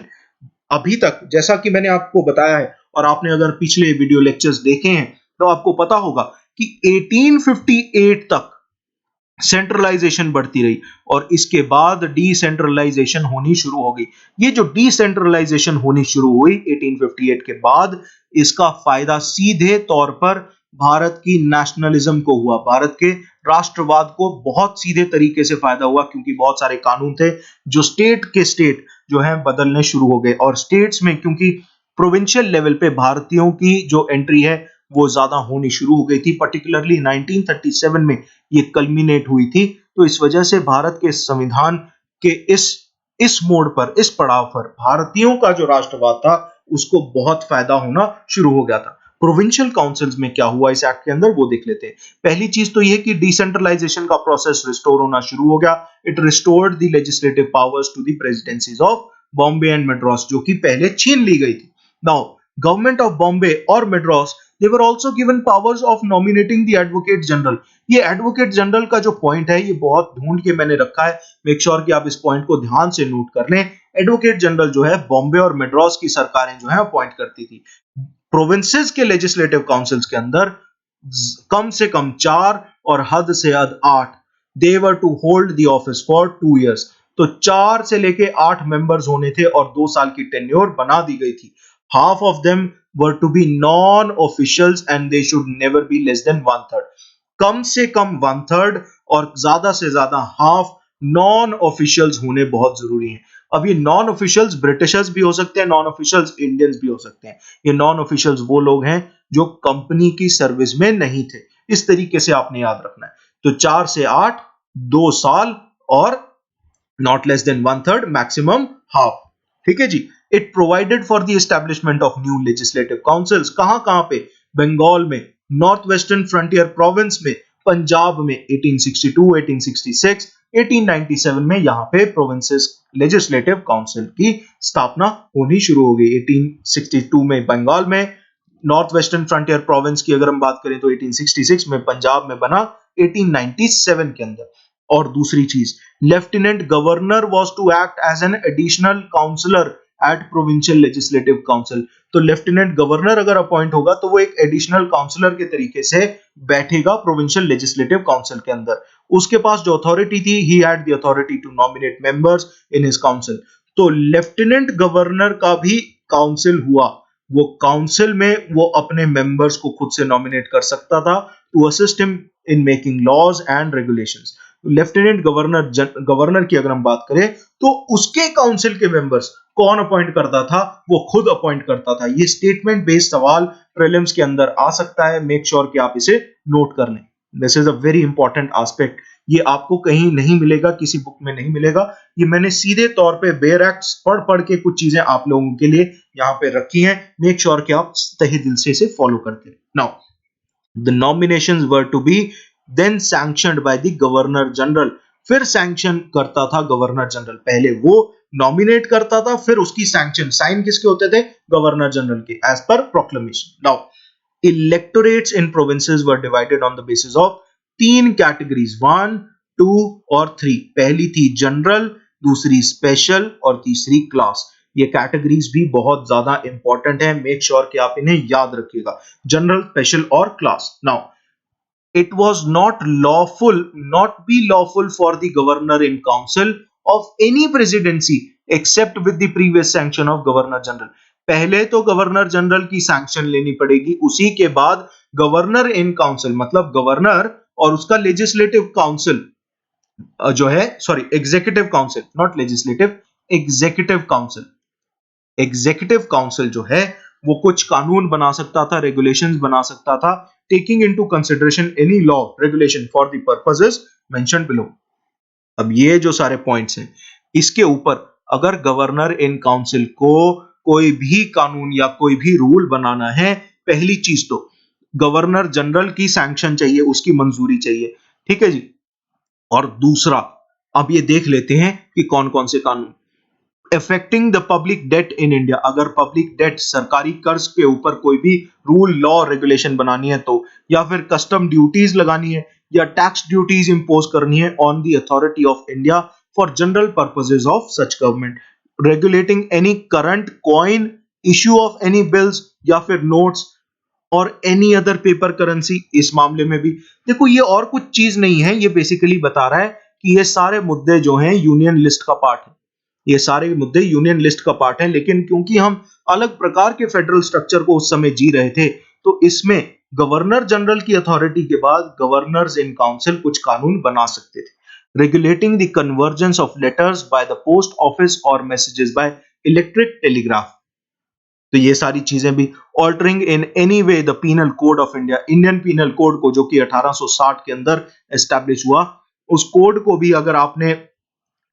अभी तक जैसा कि मैंने आपको बताया है, और आपने अगर पिछले वीडियो लेक्चर्स देखे हैं तो आपको पता होगा कि 1858 तक सेंट्रलाइजेशन बढ़ती रही और इसके बाद डिसेंट्रलाइजेशन होनी शुरू हो गई। ये जो डिसेंट्रलाइजेशन होनी शुरू हुई 1858 के बाद, इसका फायदा सीधे तौर पर भारत की नेशनलिज्म को हुआ, भारत के राष्ट्रवाद को बहुत सीधे तरीके से फायदा हुआ, क्योंकि बहुत सारे कानून थे जो स्टेट जो है बदलने शुरू हो गए। और स्टेट्स में क्योंकि प्रोविंशियल लेवल पे भारतीयों की जो एंट्री है वो ज्यादा होनी शुरू हो गई थी, पर्टिकुलरली 1937 में ये कल्मिनेट हुई थी। तो इस वजह से भारत के संविधान के इस मोड़ पर, इस पड़ाव पर भारतीयों का जो राष्ट्रवाद था उसको बहुत फायदा होना शुरू हो गया था। प्रोविंशियल काउंसिल्स में क्या हुआ इस एक्ट के अंदर, वो देख लेते हैं। पहली चीज तो ये कि डिसेंट्रलाइजेशन का प्रोसेस रिस्टोर होना शुरू हो गया। It restored the legislative powers to the presidencies of Bombay and Madras, जो कि पहले छीन ली गई थी। नाउ गवर्नमेंट ऑफ बॉम्बे और Madras they were also given powers of nominating the advocate general. ये एडवोकेट जनरल का जो पॉइंट है ये बहुत ढूंढ के मैंने रखा है, मेक श्योर कि आप इस पॉइंट को ध्यान से नोट कर लें। एडवोकेट जनरल जो है बॉम्बे और मद्रास की सरकारें जो है अपॉइंट करती थी। प्रोविंसेस के लेजिस्लेटिव काउंसिल्स के अंदर कम से कम 4 और हद से हद 8 they were to hold the office for 2 years. तो 4 से लेके 8 मेंबर्स होने थे और 2 साल की टेन्योर बना दी गई थी। Half of them were to be non officials and they should never be less than 1/3। कम से कम 1/3 और ज्यादा से ज्यादा हाफ नॉन ऑफिशियल्स होने बहुत जरूरी है। अब ये नॉन ऑफिशियल्स ब्रिटिशर्स भी हो सकते हैं, नॉन ऑफिशियल्स इंडियंस भी हो सकते हैं। ये नॉन ऑफिशियल्स वो लोग हैं जो कंपनी की सर्विस में नहीं थे। इस तरीके से आपने याद रखना है। तो 4 से 8, 2 साल और not less than 1/3, maximum half. ठीक है जी। It provided for the establishment of new legislative councils. कहां कहां पे? बंगाल में, नॉर्थ वेस्टर्न फ्रंटियर प्रोविंस में, पंजाब में 1862, 1866, 1897 में यहां पे प्रोविंसेस लेजिस्लेटिव काउंसिल की स्थापना होनी शुरू हो गई। 1862 में बंगाल में, नॉर्थ वेस्टर्न फ्रंटियर प्रोविंस की अगर हम बात करें तो 1866 में पंजाब में बना, 1897 के अंदर। और दूसरी चीज, lieutenant governor was to act as an additional counsellor at provincial legislative council. तो लेफ्टिनेंट गवर्नर अगर अपॉइंट होगा तो वो एक एडिशनल काउंसलर के तरीके से बैठेगा प्रोविंशियल लेजिस्लेटिव काउंसिल के अंदर। उसके पास जो अथॉरिटी थी, he had the authority to nominate members in his council. तो लेफ्टिनेंट गवर्नर का भी काउंसिल हुआ। वो काउंसिल में वो अपने मेंबर्स को खुद से नॉमिनेट कर सकता था to assist him in making laws and regulations. Lieutenant governor की अगर हम बात करें तो उसके काउंसिल के मेंबर्स कौन अपॉइंट करता था? वो खुद अपॉइंट करता था। ये स्टेटमेंट बेस्ड सवाल प्रीलिम्स के अंदर आ सकता है, मेक श्योर कि आप इसे नोट कर लें। This is a very important aspect. ये आपको कहीं नहीं मिलेगा, किसी बुक में नहीं मिलेगा। ये मैंने सीधे तौर पे बेयर एक्ट्स पढ़ पढ़ के कुछ चीजें आप लोगों के लिए यहाँ पे रखी हैं। मेक श्योर कि आप तहे दिल से इसे फॉलो करते हैं। Now the nominations were to be then sanctioned by the governor general। फिर सैंक्शन करता था गवर्नर जनरल। पहले वो नॉमिनेट करता था, फिर उसकी सैंक्शन, साइन किसके होते थे? गवर्नर जनरल के, as per proclamation. Now electorates in provinces were divided on the basis of 3 categories, 1, 2 और 3। पहली थी जनरल, दूसरी स्पेशल और तीसरी क्लास। ये कैटेगरीज भी बहुत ज्यादा इंपॉर्टेंट है, मेक श्योर कि आप इन्हें याद रखिएगा, जनरल, स्पेशल और class. Now it was not be lawful for the governor in council of any presidency except with the previous sanction of governor general. पहले तो गवर्नर जनरल की सैंक्शन लेनी पड़ेगी, उसी के बाद गवर्नर इन काउंसिल, मतलब गवर्नर और उसका लेजिस्लेटिव काउंसिल जो है, sorry executive council, not legislative, executive council. Executive council जो है वो कुछ कानून बना सकता था, रेगुलेशंस बना सकता था, taking into consideration any law regulation for the purposes mentioned below. अब ये जो सारे पॉइंट्स हैं, इसके ऊपर अगर गवर्नर इन काउंसिल को कोई भी कानून या कोई भी रूल बनाना है, पहली चीज तो गवर्नर जनरल की सैंक्शन चाहिए, उसकी मंजूरी चाहिए। ठीक है जी। और दूसरा, अब ये देख लेते हैं कि कौन कौन से कानून affecting the public debt in India. अगर पब्लिक डेट, सरकारी कर्ज के ऊपर कोई भी रूल, लॉ, रेगुलेशन बनानी है तो, या फिर कस्टम ड्यूटीज लगानी है या टैक्स ड्यूटीज इंपोज करनी है on the authority of India for general purposes of such government, regulating any current coin, issue of any bills या फिर नोट्स और एनी अदर पेपर करेंसी। इस मामले में भी देखो, ये और कुछ चीज नहीं है, ये बेसिकली बता रहा है कि ये सारे मुद्दे जो हैं यूनियन लिस्ट का पार्ट है। ये सारे मुद्दे यूनियन लिस्ट का पार्ट है, लेकिन क्योंकि हम अलग प्रकार के फेडरल स्ट्रक्चर को उस समय जी रहे थे, तो इसमें गवर्नर जनरल की अथॉरिटी के बाद गवर्नर्स इन काउंसिल कुछ कानून बना सकते थे। Regulating the convergence of letters by the post office और मैसेजेस बाय इलेक्ट्रिक टेलीग्राफ। तो ये सारी चीजें भी, altering in any way the penal code of India, Indian penal code को जो कि 1860 के अंदर एस्टैब्लिश हुआ, उस कोड को भी अगर आपने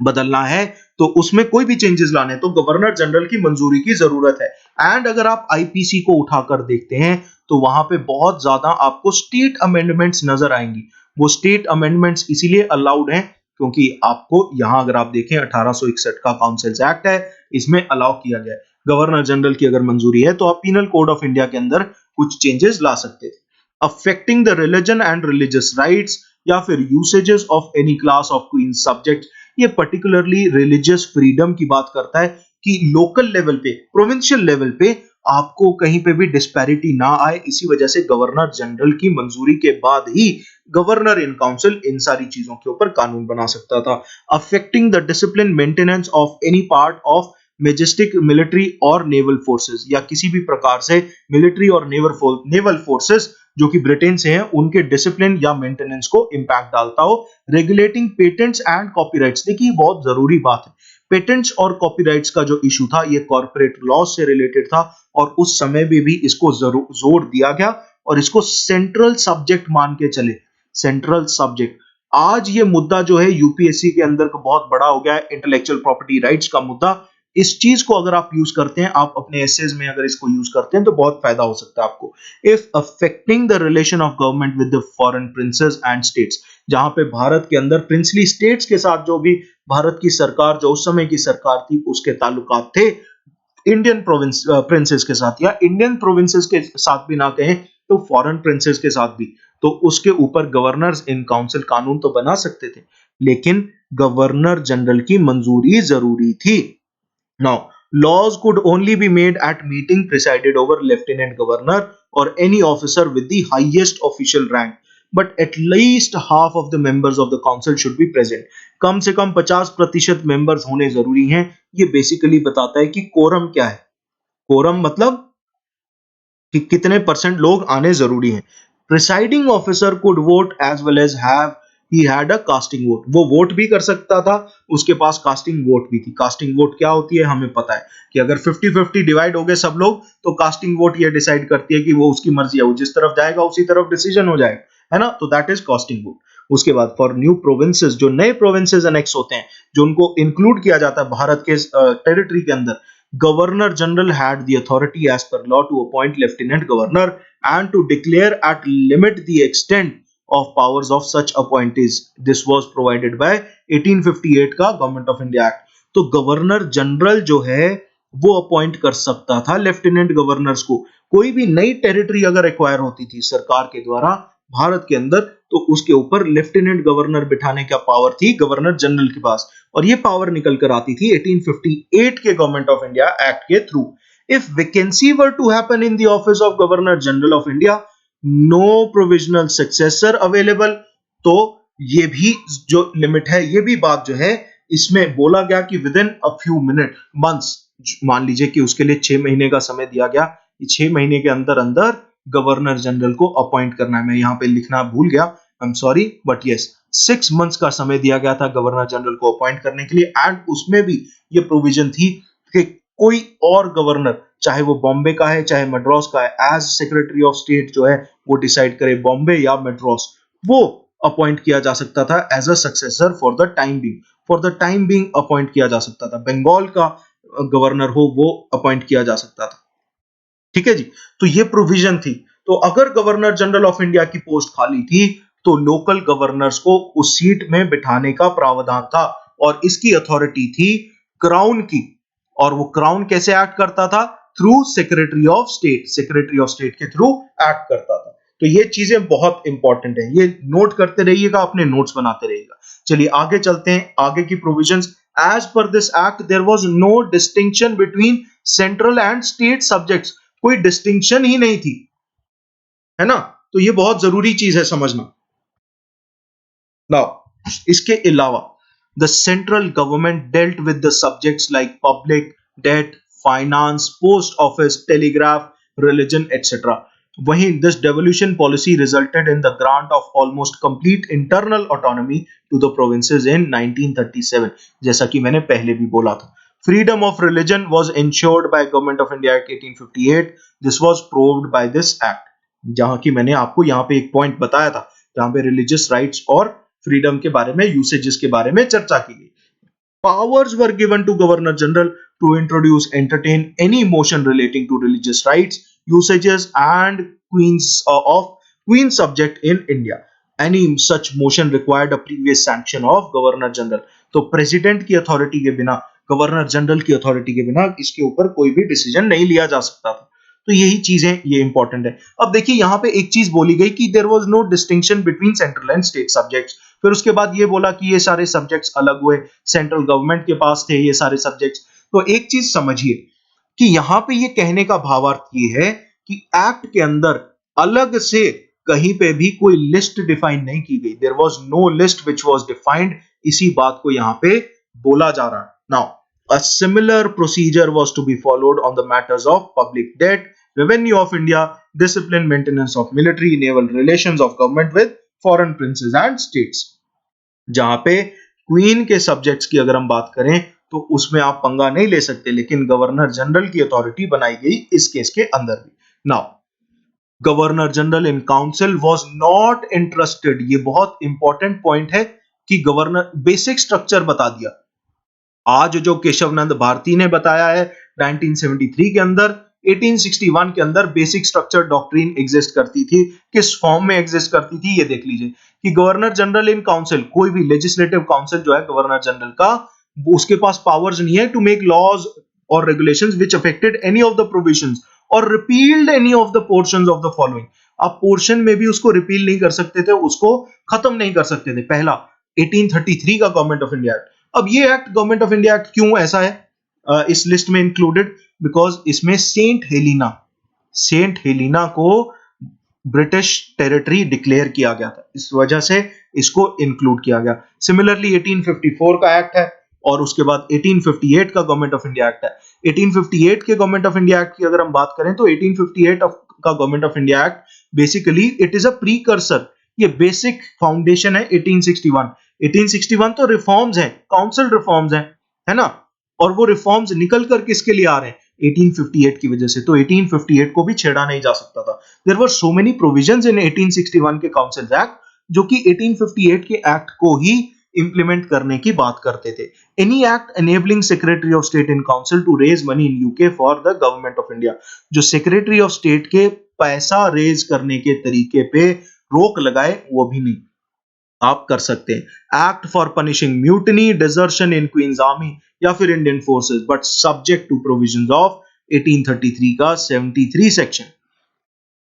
बदलना है तो उसमें कोई भी चेंजेस लाने तो गवर्नर जनरल की मंजूरी की जरूरत है। एंड अगर आप आईपीसी को उठाकर देखते हैं तो वहां पे बहुत ज्यादा आपको स्टेट अमेंडमेंट्स नजर आएंगी। वो स्टेट अमेंडमेंट्स इसीलिए अलाउड हैं क्योंकि आपको यहां अगर आप देखें 1861 का काउंसिल्स एक्ट है, इसमें अलाउ किया गया है। गवर्नर जनरल की अगर मंजूरी है तो आप पीनल कोड ऑफ इंडिया के अंदर कुछ चेंजेस ला सकते थे। Affecting the religion and religious rights या फिर usages of any class of queen subject, ये पर्टिकुलरली रिलीजियस फ्रीडम की बात करता है कि लोकल लेवल पे, प्रोविंशियल लेवल पे आपको कहीं पे भी डिस्पैरिटी ना आए। इसी वजह से गवर्नर जनरल की मंजूरी के बाद ही गवर्नर इन काउंसिल इन सारी चीजों के ऊपर कानून बना सकता था। Affecting the discipline maintenance of any part of Majestic military और नेवल फोर्सेस, या किसी भी प्रकार से मिलिट्री और नेवल फोर्सेस जो कि ब्रिटेन से हैं उनके डिसिप्लिन या मेंटेनेंस को इंपैक्ट डालता हो। रेगुलेटिंग पेटेंट्स एंड कॉपीराइट्स, देखिए बहुत जरूरी बात है। पेटेंट्स और कॉपीराइट्स का जो इशू था ये कॉर्पोरेट लॉ से रिलेटेड था और उस समय में भी इसको जोर दिया गया और इसको सेंट्रल सब्जेक्ट मान के चले। सेंट्रल सब्जेक्ट, आज ये मुद्दा जो है यूपीएससी के अंदर बहुत बड़ा हो गया है, इंटेलेक्चुअल प्रॉपर्टी राइट्स का मुद्दा। इस चीज को अगर आप यूज करते हैं, आप अपने एसेज में अगर इसको यूज करते हैं तो बहुत फायदा हो सकता है आपको। If affecting the relation of government with the foreign princess and states, जहां पे भारत के अंदर प्रिंसली स्टेट्स के साथ जो भी भारत की सरकार, जो उस समय की सरकार थी, उसके ताल्लुकात थे इंडियन प्रिंसेस के साथ, या इंडियन प्रोविंसेस के साथ भी ना कहें तो फॉरेन प्रिंसेस के साथ भी, तो उसके ऊपर गवर्नर्स इन काउंसिल कानून तो बना सकते थे, लेकिन गवर्नर जनरल की मंजूरी जरूरी थी। Now, laws could only be made at meeting presided over lieutenant governor or any officer with the highest official rank, but at least half of the members of the council should be present. कम से कम 50% मेंबर्स होने जरूरी हैं। ये बेसिकली बताता है कि कोरम क्या है। कोरम मतलब कि कितने परसेंट लोग आने जरूरी हैं। Presiding officer could vote as well as have he had a casting vote, वो वोट भी कर सकता था, उसके पास कास्टिंग वोट भी थी। कास्टिंग वोट क्या होती है हमें पता है कि अगर 50-50 डिवाइड हो गए सब लोग तो कास्टिंग वोट ये डिसाइड करती है कि वो उसकी मर्जी है, वो जिस तरफ जाएगा उसी तरफ डिसीजन हो जाएगा, है ना, तो दैट इज कास्टिंग वोट। उसके बाद फॉर न्यू प्रोविंसेस, जो नए प्रोविंसेस अनेक्स होते हैं, जो उनको इंक्लूड किया जाता है भारत के टेरिटरी के अंदर, Governor General had the authority as per law to appoint Lieutenant Governor and to declare at limit the extent of powers of such appointees. This was provided by 1858 का Government of India Act. तो गवर्नर जनरल जो है वो अपॉइंट कर सकता था लेफ्टिनेंट गवर्नर्स को। कोई भी नई टेरिटरी अगर एक्वायर होती थी सरकार के द्वारा भारत के अंदर, तो उसके ऊपर लेफ्टिनेंट गवर्नर बिठाने का पावर थी गवर्नर जनरल के पास, और ये पावर निकल कर आती थी 1858 के गवर्नमेंट ऑफ इंडिया एक्ट के थ्रू। If vacancy were to happen in the office of governor general of India, no provisional successor available, तो ये भी जो लिमिट है, ये भी बात जो है इसमें बोला गया कि with in a few minute months, मान लीजिए कि उसके लिए 6 महीने का समय दिया गया, 6 महीने के अंदर अंदर गवर्नर जनरल को अपॉइंट करना है। मैं यहां पे लिखना भूल गया, I am sorry, but yes 6 months का समय दिया गया था गवर्नर जनरल को अपॉइंट करने के लिए। एंड उसमें भी ये प्रोविजन थी कि कोई और गवर्नर, चाहे वो बॉम्बे का है चाहे मद्रास का है, एज सेक्रेटरी ऑफ स्टेट जो है वो डिसाइड करे बॉम्बे या मद्रास, वो अपॉइंट किया जा सकता था as a successor for the time being. For the time being appoint किया जा सकता था। बंगाल का गवर्नर हो वो अपॉइंट किया जा सकता था। ठीक है जी, तो ये प्रोविजन थी। तो अगर गवर्नर जनरल ऑफ इंडिया की पोस्ट खाली थी तो लोकल गवर्नर्स को उस सीट में बिठाने का प्रावधान था, और इसकी अथॉरिटी थी क्राउन की। और वो क्राउन कैसे एक्ट करता था? Through secretary of state, secretary of state के थ्रू एक्ट करता था। तो ये चीजें बहुत इंपॉर्टेंट है, ये नोट करते रहिएगा, अपने नोट्स बनाते रहिएगा। चलिए आगे चलते हैं, आगे की provisions. As per this act there was no distinction between central and state subjects, कोई डिस्टिंक्शन ही नहीं थी, है ना, तो ये बहुत जरूरी चीज है समझना। नाउ इसके अलावा the central government dealt with the subjects like public debt, finance, post office, telegraph, religion etcetera. वहीं this devolution policy resulted in the grant of almost complete internal autonomy to the provinces in 1937, जैसा कि मैंने पहले भी बोला था। Freedom of religion was ensured by Government of India Act 1858. This was proved by this act. जहां की मैंने आपको यहाँ पे एक पॉइंट बताया था जहां पे रिलीजियस राइट्स और फ्रीडम के बारे में, यूसेजेस के बारे में चर्चा की गई। Powers were given to Governor General to introduce, entertain any motion relating to religious rights, usages and of queen subject in India. Any such motion required a previous sanction of Governor General. तो प्रेसिडेंट की अथॉरिटी के बिना, गवर्नर जनरल की अथॉरिटी के बिना इसके ऊपर कोई भी डिसीजन नहीं लिया जा सकता था। तो यही चीजें ये इंपॉर्टेंट है। अब देखिए यहाँ पे एक चीज बोली गई कि there was no distinction between central and state subjects. फिर उसके बाद ये बोला कि ये सारे सब्जेक्ट्स अलग हुए, सेंट्रल गवर्नमेंट के पास थे ये सारे सब्जेक्ट्स। तो एक चीज समझिए कि यहाँ पे ये कहने का भावार्थ ये है कि एक्ट के अंदर अलग से कहीं पे भी कोई लिस्ट डिफाइन नहीं की गई। There was no list which was defined, इसी बात को यहाँ पे बोला जा रहा है। Now a similar procedure was to be followed on the matters of public debt, revenue of India, discipline, maintenance of military, naval relations of government with foreign princes and states। जहां पे क्वीन के सब्जेक्ट्स की अगर हम बात करें तो उसमें आप पंगा नहीं ले सकते, लेकिन गवर्नर जनरल की अथॉरिटी बनाई गई इस केस के अंदर भी। Now governor general in council was not interested, ये बहुत इंपॉर्टेंट पॉइंट है कि गवर्नर बेसिक स्ट्रक्चर बता दिया। आज जो केशव नंद भारती ने बताया है 1973 के अंदर, 1861 के अंदर बेसिक स्ट्रक्चर डॉक्ट्रिन एग्जिस्ट करती थी। किस फॉर्म में एग्जिस्ट करती थी ये देख लीजिए कि गवर्नर जनरल इन काउंसिल, कोई भी लेजिस्लेटिव काउंसिल जो है गवर्नर जनरल का, उसके पास पावर्स नहीं है टू मेक लॉज और regulations which affected any of the provisions और repealed any of the portions of the following. आप पोर्शन में भी उसको रिपील नहीं कर सकते थे, उसको खत्म नहीं कर सकते थे। पहला 1833 का गवर्नमेंट ऑफ इंडिया एक्ट। अब ये act government of India act क्यों ऐसा है इस लिस्ट में इंक्लूडेड? बिकॉज इसमें सेंट हेलिना को ब्रिटिश टेरिटरी डिक्लेयर किया गया था, इस वजह से इसको इंक्लूड किया गया। सिमिलरली 1854 का एक्ट है और उसके बाद 1858 का गवर्नमेंट ऑफ इंडिया एक्ट है। 1858 के गवर्नमेंट ऑफ इंडिया एक्ट की अगर हम बात करें तो 1858 का government of India act basically it is a precursor, ये बेसिक फाउंडेशन है 1861। 1861 तो रिफॉर्म्स हैं, काउंसिल रिफॉर्म्स हैं, है ना, और वो रिफॉर्म्स निकल कर किसके लिए आ रहे हैं? 1858 की वजह से। तो 1858 को भी छेड़ा नहीं जा सकता था। There were so many provisions in 1861 के काउंसिल एक्ट जो कि 1858 के एक्ट को ही इंप्लीमेंट करने की बात करते थे। Any act enabling secretary of state in council to raise money in UK for the government of India, जो सेक्रेटरी ऑफ स्टेट के पैसा रेज करने के तरीके पे रोक लगाए वो भी नहीं आप कर सकते हैं। Act for punishing mutiny, desertion in queen's army या फिर Indian forces, but subject to provisions of 1833 का 73 section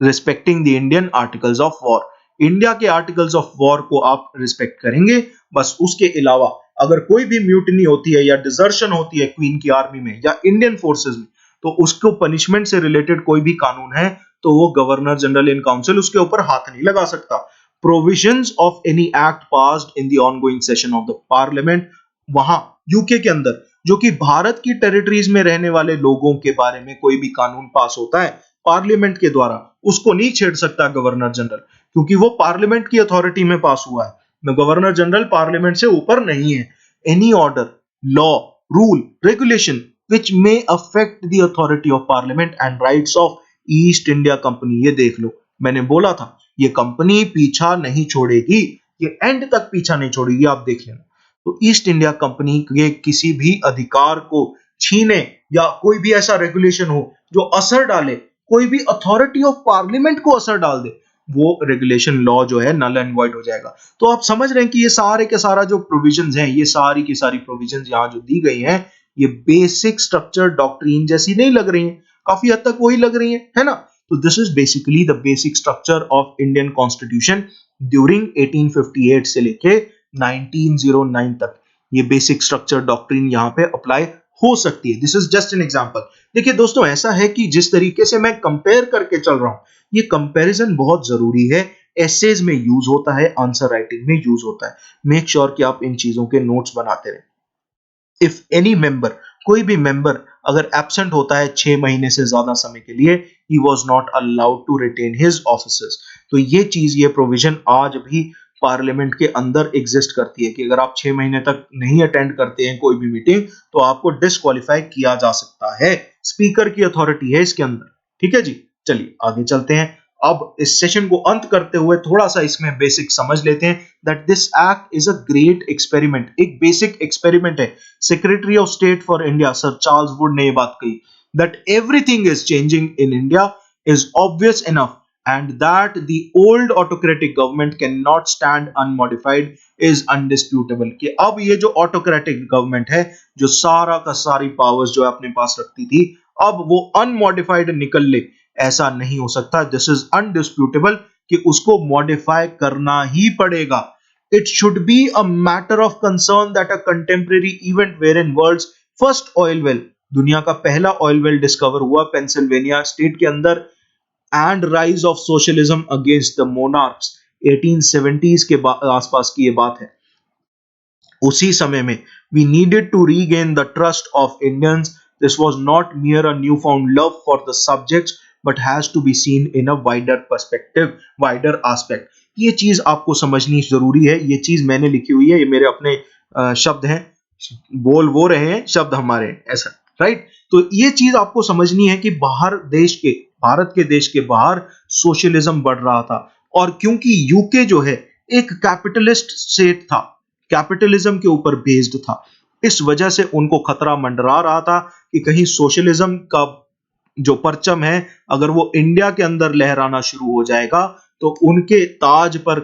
respecting the Indian articles of war. India के आर्टिकल्स ऑफ वॉर को आप रिस्पेक्ट करेंगे, बस उसके अलावा अगर कोई भी म्यूटनी होती है या डिजर्शन होती है क्वीन की आर्मी में या इंडियन फोर्सेस में, तो उसको पनिशमेंट से रिलेटेड कोई भी कानून है तो वो गवर्नर जनरल इन काउंसिल उसके ऊपर हाथ नहीं लगा सकता। Provisions of any act passed in the ongoing session of the parliament, वहां यूके के अंदर जो कि भारत की टेरिटरीज में रहने वाले लोगों के बारे में कोई भी कानून पास होता है पार्लियामेंट के द्वारा, उसको नहीं छेड़ सकता गवर्नर जनरल, क्योंकि वो पार्लियामेंट की अथॉरिटी में पास हुआ है। गवर्नर जनरल पार्लियामेंट से ऊपर नहीं है। Any order, law, rule, regulation which may affect the authority of parliament and rights of east India company, ये देख लो, मैंने बोला था ये कंपनी पीछा नहीं छोड़ेगी, ये एंड तक पीछा नहीं छोड़ेगी, आप देख लेना। तो ईस्ट इंडिया कंपनी के किसी भी अधिकार को छीने या कोई भी ऐसा रेगुलेशन हो जो असर डाले, कोई भी अथॉरिटी ऑफ पार्लियामेंट को असर डाल दे, वो रेगुलेशन लॉ जो है नल एंड वॉइड हो जाएगा। तो आप समझ रहे हैं कि ये सारे के सारा जो प्रोविजंस हैं, ये सारी की सारी प्रोविजंस यहाँ जो दी गई हैं, ये बेसिक स्ट्रक्चर डॉक्ट्रिन जैसी नहीं लग रही हैं, काफी हद तक वही लग रही है ना। तो this is basically the basic structure of Indian constitution during 1858 से लेके 1909 तक। ये बेसिक स्ट्रक्चर डॉक्ट्रिन यहाँ पे अप्लाई हो सकती है। This is just an example. देखिए दोस्तों, ऐसा है कि जिस तरीके से मैं कंपेयर करके चल रहा हूं, ये कंपैरिजन बहुत जरूरी है। एसेज में यूज होता है, आंसर राइटिंग में यूज होता है। मेक श्योर कि आप इन चीजों के नोट्स बनाते रहें। इफ एनी मेंबर, कोई भी मेंबर अगर एब्सेंट होता है 6 महीने से ज्यादा समय के लिए, he was not allowed to retain his offices. तो ये चीज, ये प्रोविजन आज भी पार्लियामेंट के अंदर एग्जिस्ट करती है कि अगर आप 6 महीने तक नहीं अटेंड करते हैं कोई भी मीटिंग, तो आपको डिस्क्वालीफाई किया जा सकता है। स्पीकर की अथॉरिटी है इसके अंदर। ठीक है जी, चलिए आगे चलते हैं। अब इस सेशन को अंत करते हुए थोड़ा सा इसमें बेसिक समझ लेते हैं that this act is a great experiment, एक बेसिक एक्सपेरिमेंट है। Secretary of state for India sir Charles Wood ने ये बात कही that everything is changing in India is obvious enough and that the old autocratic government cannot stand unmodified is undisputable। कि अब ये जो autocratic government है, जो सारा का सारी पावर्स जो अपने पास रखती थी, अब वो unmodified निकल ले, ऐसा नहीं हो सकता, दिस इज अनडिस्प्यूटेबल कि उसको मॉडिफाई करना ही पड़ेगा। It should be a matter of concern that a contemporary event where in world's first oil well, दुनिया का पहला ऑयल वेल डिस्कवर हुआ पेंसिल्वेनिया स्टेट के अंदर, and rise of socialism against the monarchs, 1870s के आसपास की ये बात है। उसी समय में we needed to regain the trust of Indians. This was not mere a newfound love for the subjects but has to be seen in a wider perspective, wider aspect. ये चीज आपको समझनी जरूरी है। ये चीज मैंने लिखी हुई है, ये मेरे अपने शब्द हैं, बोल वो रहे हैं, शब्द हमारे हैं, ऐसा राइट। तो ये चीज आपको समझनी है कि बाहर देश के, भारत के देश के बाहर सोशलिज्म बढ़ रहा था, और क्योंकि यूके जो है एक कैपिटलिस्ट स्टेट था, कैपिटलिज्म के ऊपर बेस्ड था, इस वजह से उनको खतरा मंडरा रहा था कि कहीं सोशलिज्म का जो परचम है अगर वो इंडिया के अंदर लहराना शुरू हो जाएगा तो उनके ताज पर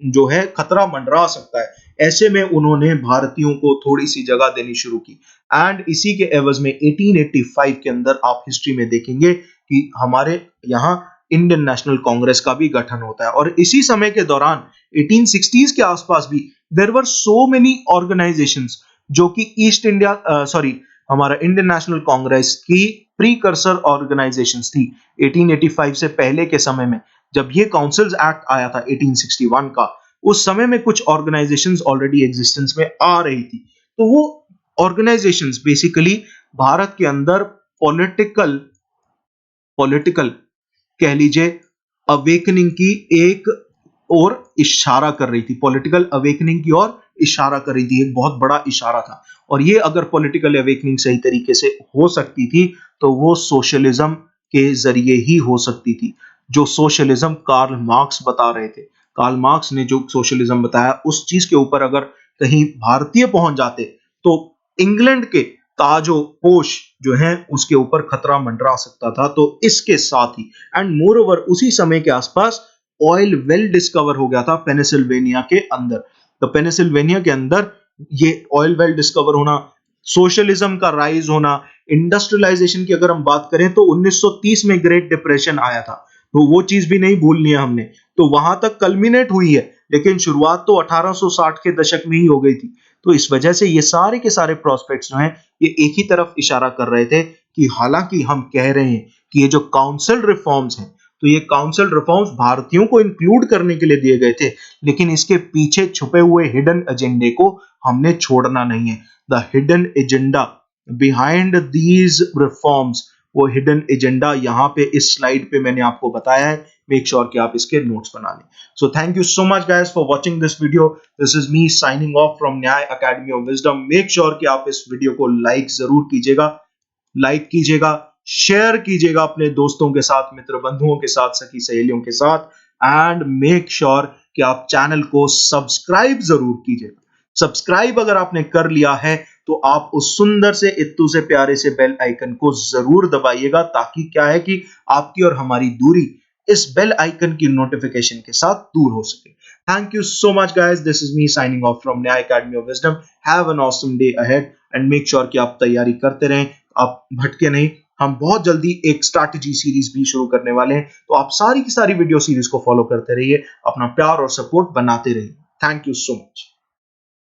जो है खतरा मंडरा सकता है। ऐसे में उन्होंने भारतीयों को थोड़ी सी जगह देनी शुरू की, एंड इसी के एवज में 1885 के अंदर आप हिस्ट्री में देखेंगे कि हमारे यहाँ इंडियन नेशनल कांग्रेस का भी गठन होता है। और इसी समय के दौरान 1860s के आसपास भी there were so many organisations जो कि ईस्ट इंडिया हमारा इंडियन नेशनल कांग्रेस की प्रीकर्सर ऑर्गेनाइजेशंस थी। 1885 से पहले के समय में जब ये काउंसिल्स एक्ट आया था 1861 का, उस समय में कुछ ऑर्गेनाइजेशंस ऑलरेडी एग्जिस्टेंस में आ रही थी। तो वो ऑर्गेनाइजेशंस बेसिकली भारत के अंदर पॉलिटिकल पॉलिटिकल कह लीजिए अवेकनिंग की एक और इशारा कर रही थी, पॉलिटिकल अवेकनिंग की ओर इशारा कर रही थी, एक बहुत बड़ा इशारा था। और ये अगर पॉलिटिकल अवेकनिंग सही तरीके से हो सकती थी तो वो सोशलिज्म के जरिए ही हो सकती थी, जो सोशलिज्म कार्ल मार्क्स बता रहे थे। कार्ल मार्क्स ने जो सोशलिज्म बताया उस चीज के ऊपर अगर कहीं भारतीय पहुंच जाते तो इंग्लैंड के ताजो पोश जो है उसके ऊपर खतरा मंडरा सकता था। तो इसके साथ ही एंड मोर ओवर उसी समय के आसपास ऑयल वेल डिस्कवर हो गया था पेनिसिल्वेनिया के अंदर। तो पेनिसिल्वेनिया के अंदर ये ऑयल वेल डिस्कवर होना, सोशलिज्म का राइज होना, इंडस्ट्रियलाइजेशन की अगर हम बात करें तो 1930 में ग्रेट डिप्रेशन आया था, तो वो चीज भी नहीं भूलनी है हमने। तो वहां तक कल्मिनेट हुई है, लेकिन शुरुआत तो 1860 के दशक में ही हो गई थी। तो इस वजह से ये सारे के सारे प्रोस्पेक्ट्स जो हैं ये एक ही तरफ इशारा कर रहे थे कि हालांकि हम कह रहे हैं कि ये जो काउंसिल रिफॉर्म्स हैं, तो ये काउंसिल रिफॉर्म्स भारतीयों को इंक्लूड करने के लिए दिए गए थे, लेकिन इसके पीछे छुपे हुए हिडन एजेंडे को हमने छोड़ना नहीं है। The hidden agenda behind these reforms, वो हिडन एजेंडा यहाँ पे इस स्लाइड पे मैंने आपको बताया है। मेक श्योर कि आप इसके नोट्स बना लें। So thank you so much guys for watching this video. This is me signing off from Nyaya academy of wisdom. Make sure कि आप इस वीडियो को लाइक जरूर कीजिएगा, लाइक कीजिएगा, शेयर कीजिएगा अपने दोस्तों के साथ, मित्र बंधुओं के साथ, सखी सहेलियों के साथ, एंड मेक श्योर कि आप चैनल को सब्सक्राइब जरूर कीजिएगा। सब्सक्राइब अगर आपने कर लिया है तो आप उस सुंदर से इत्तू से प्यारे से बेल आइकन को जरूर दबाइएगा, ताकि क्या है कि आपकी और हमारी दूरी इस बेल आइकन की नोटिफिकेशन के साथ दूर हो सके। Thank you so much guys, this is me signing off from Nyaya academy of wisdom. Have an awesome day ahead and make sure कि आप तैयारी करते रहें, आप भटके नहीं। हम बहुत जल्दी एक स्ट्रैटेजी सीरीज भी शुरू करने वाले हैं, तो आप सारी की सारी वीडियो सीरीज को फॉलो करते रहिए, अपना प्यार और सपोर्ट बनाते रहिए। Thank you so much.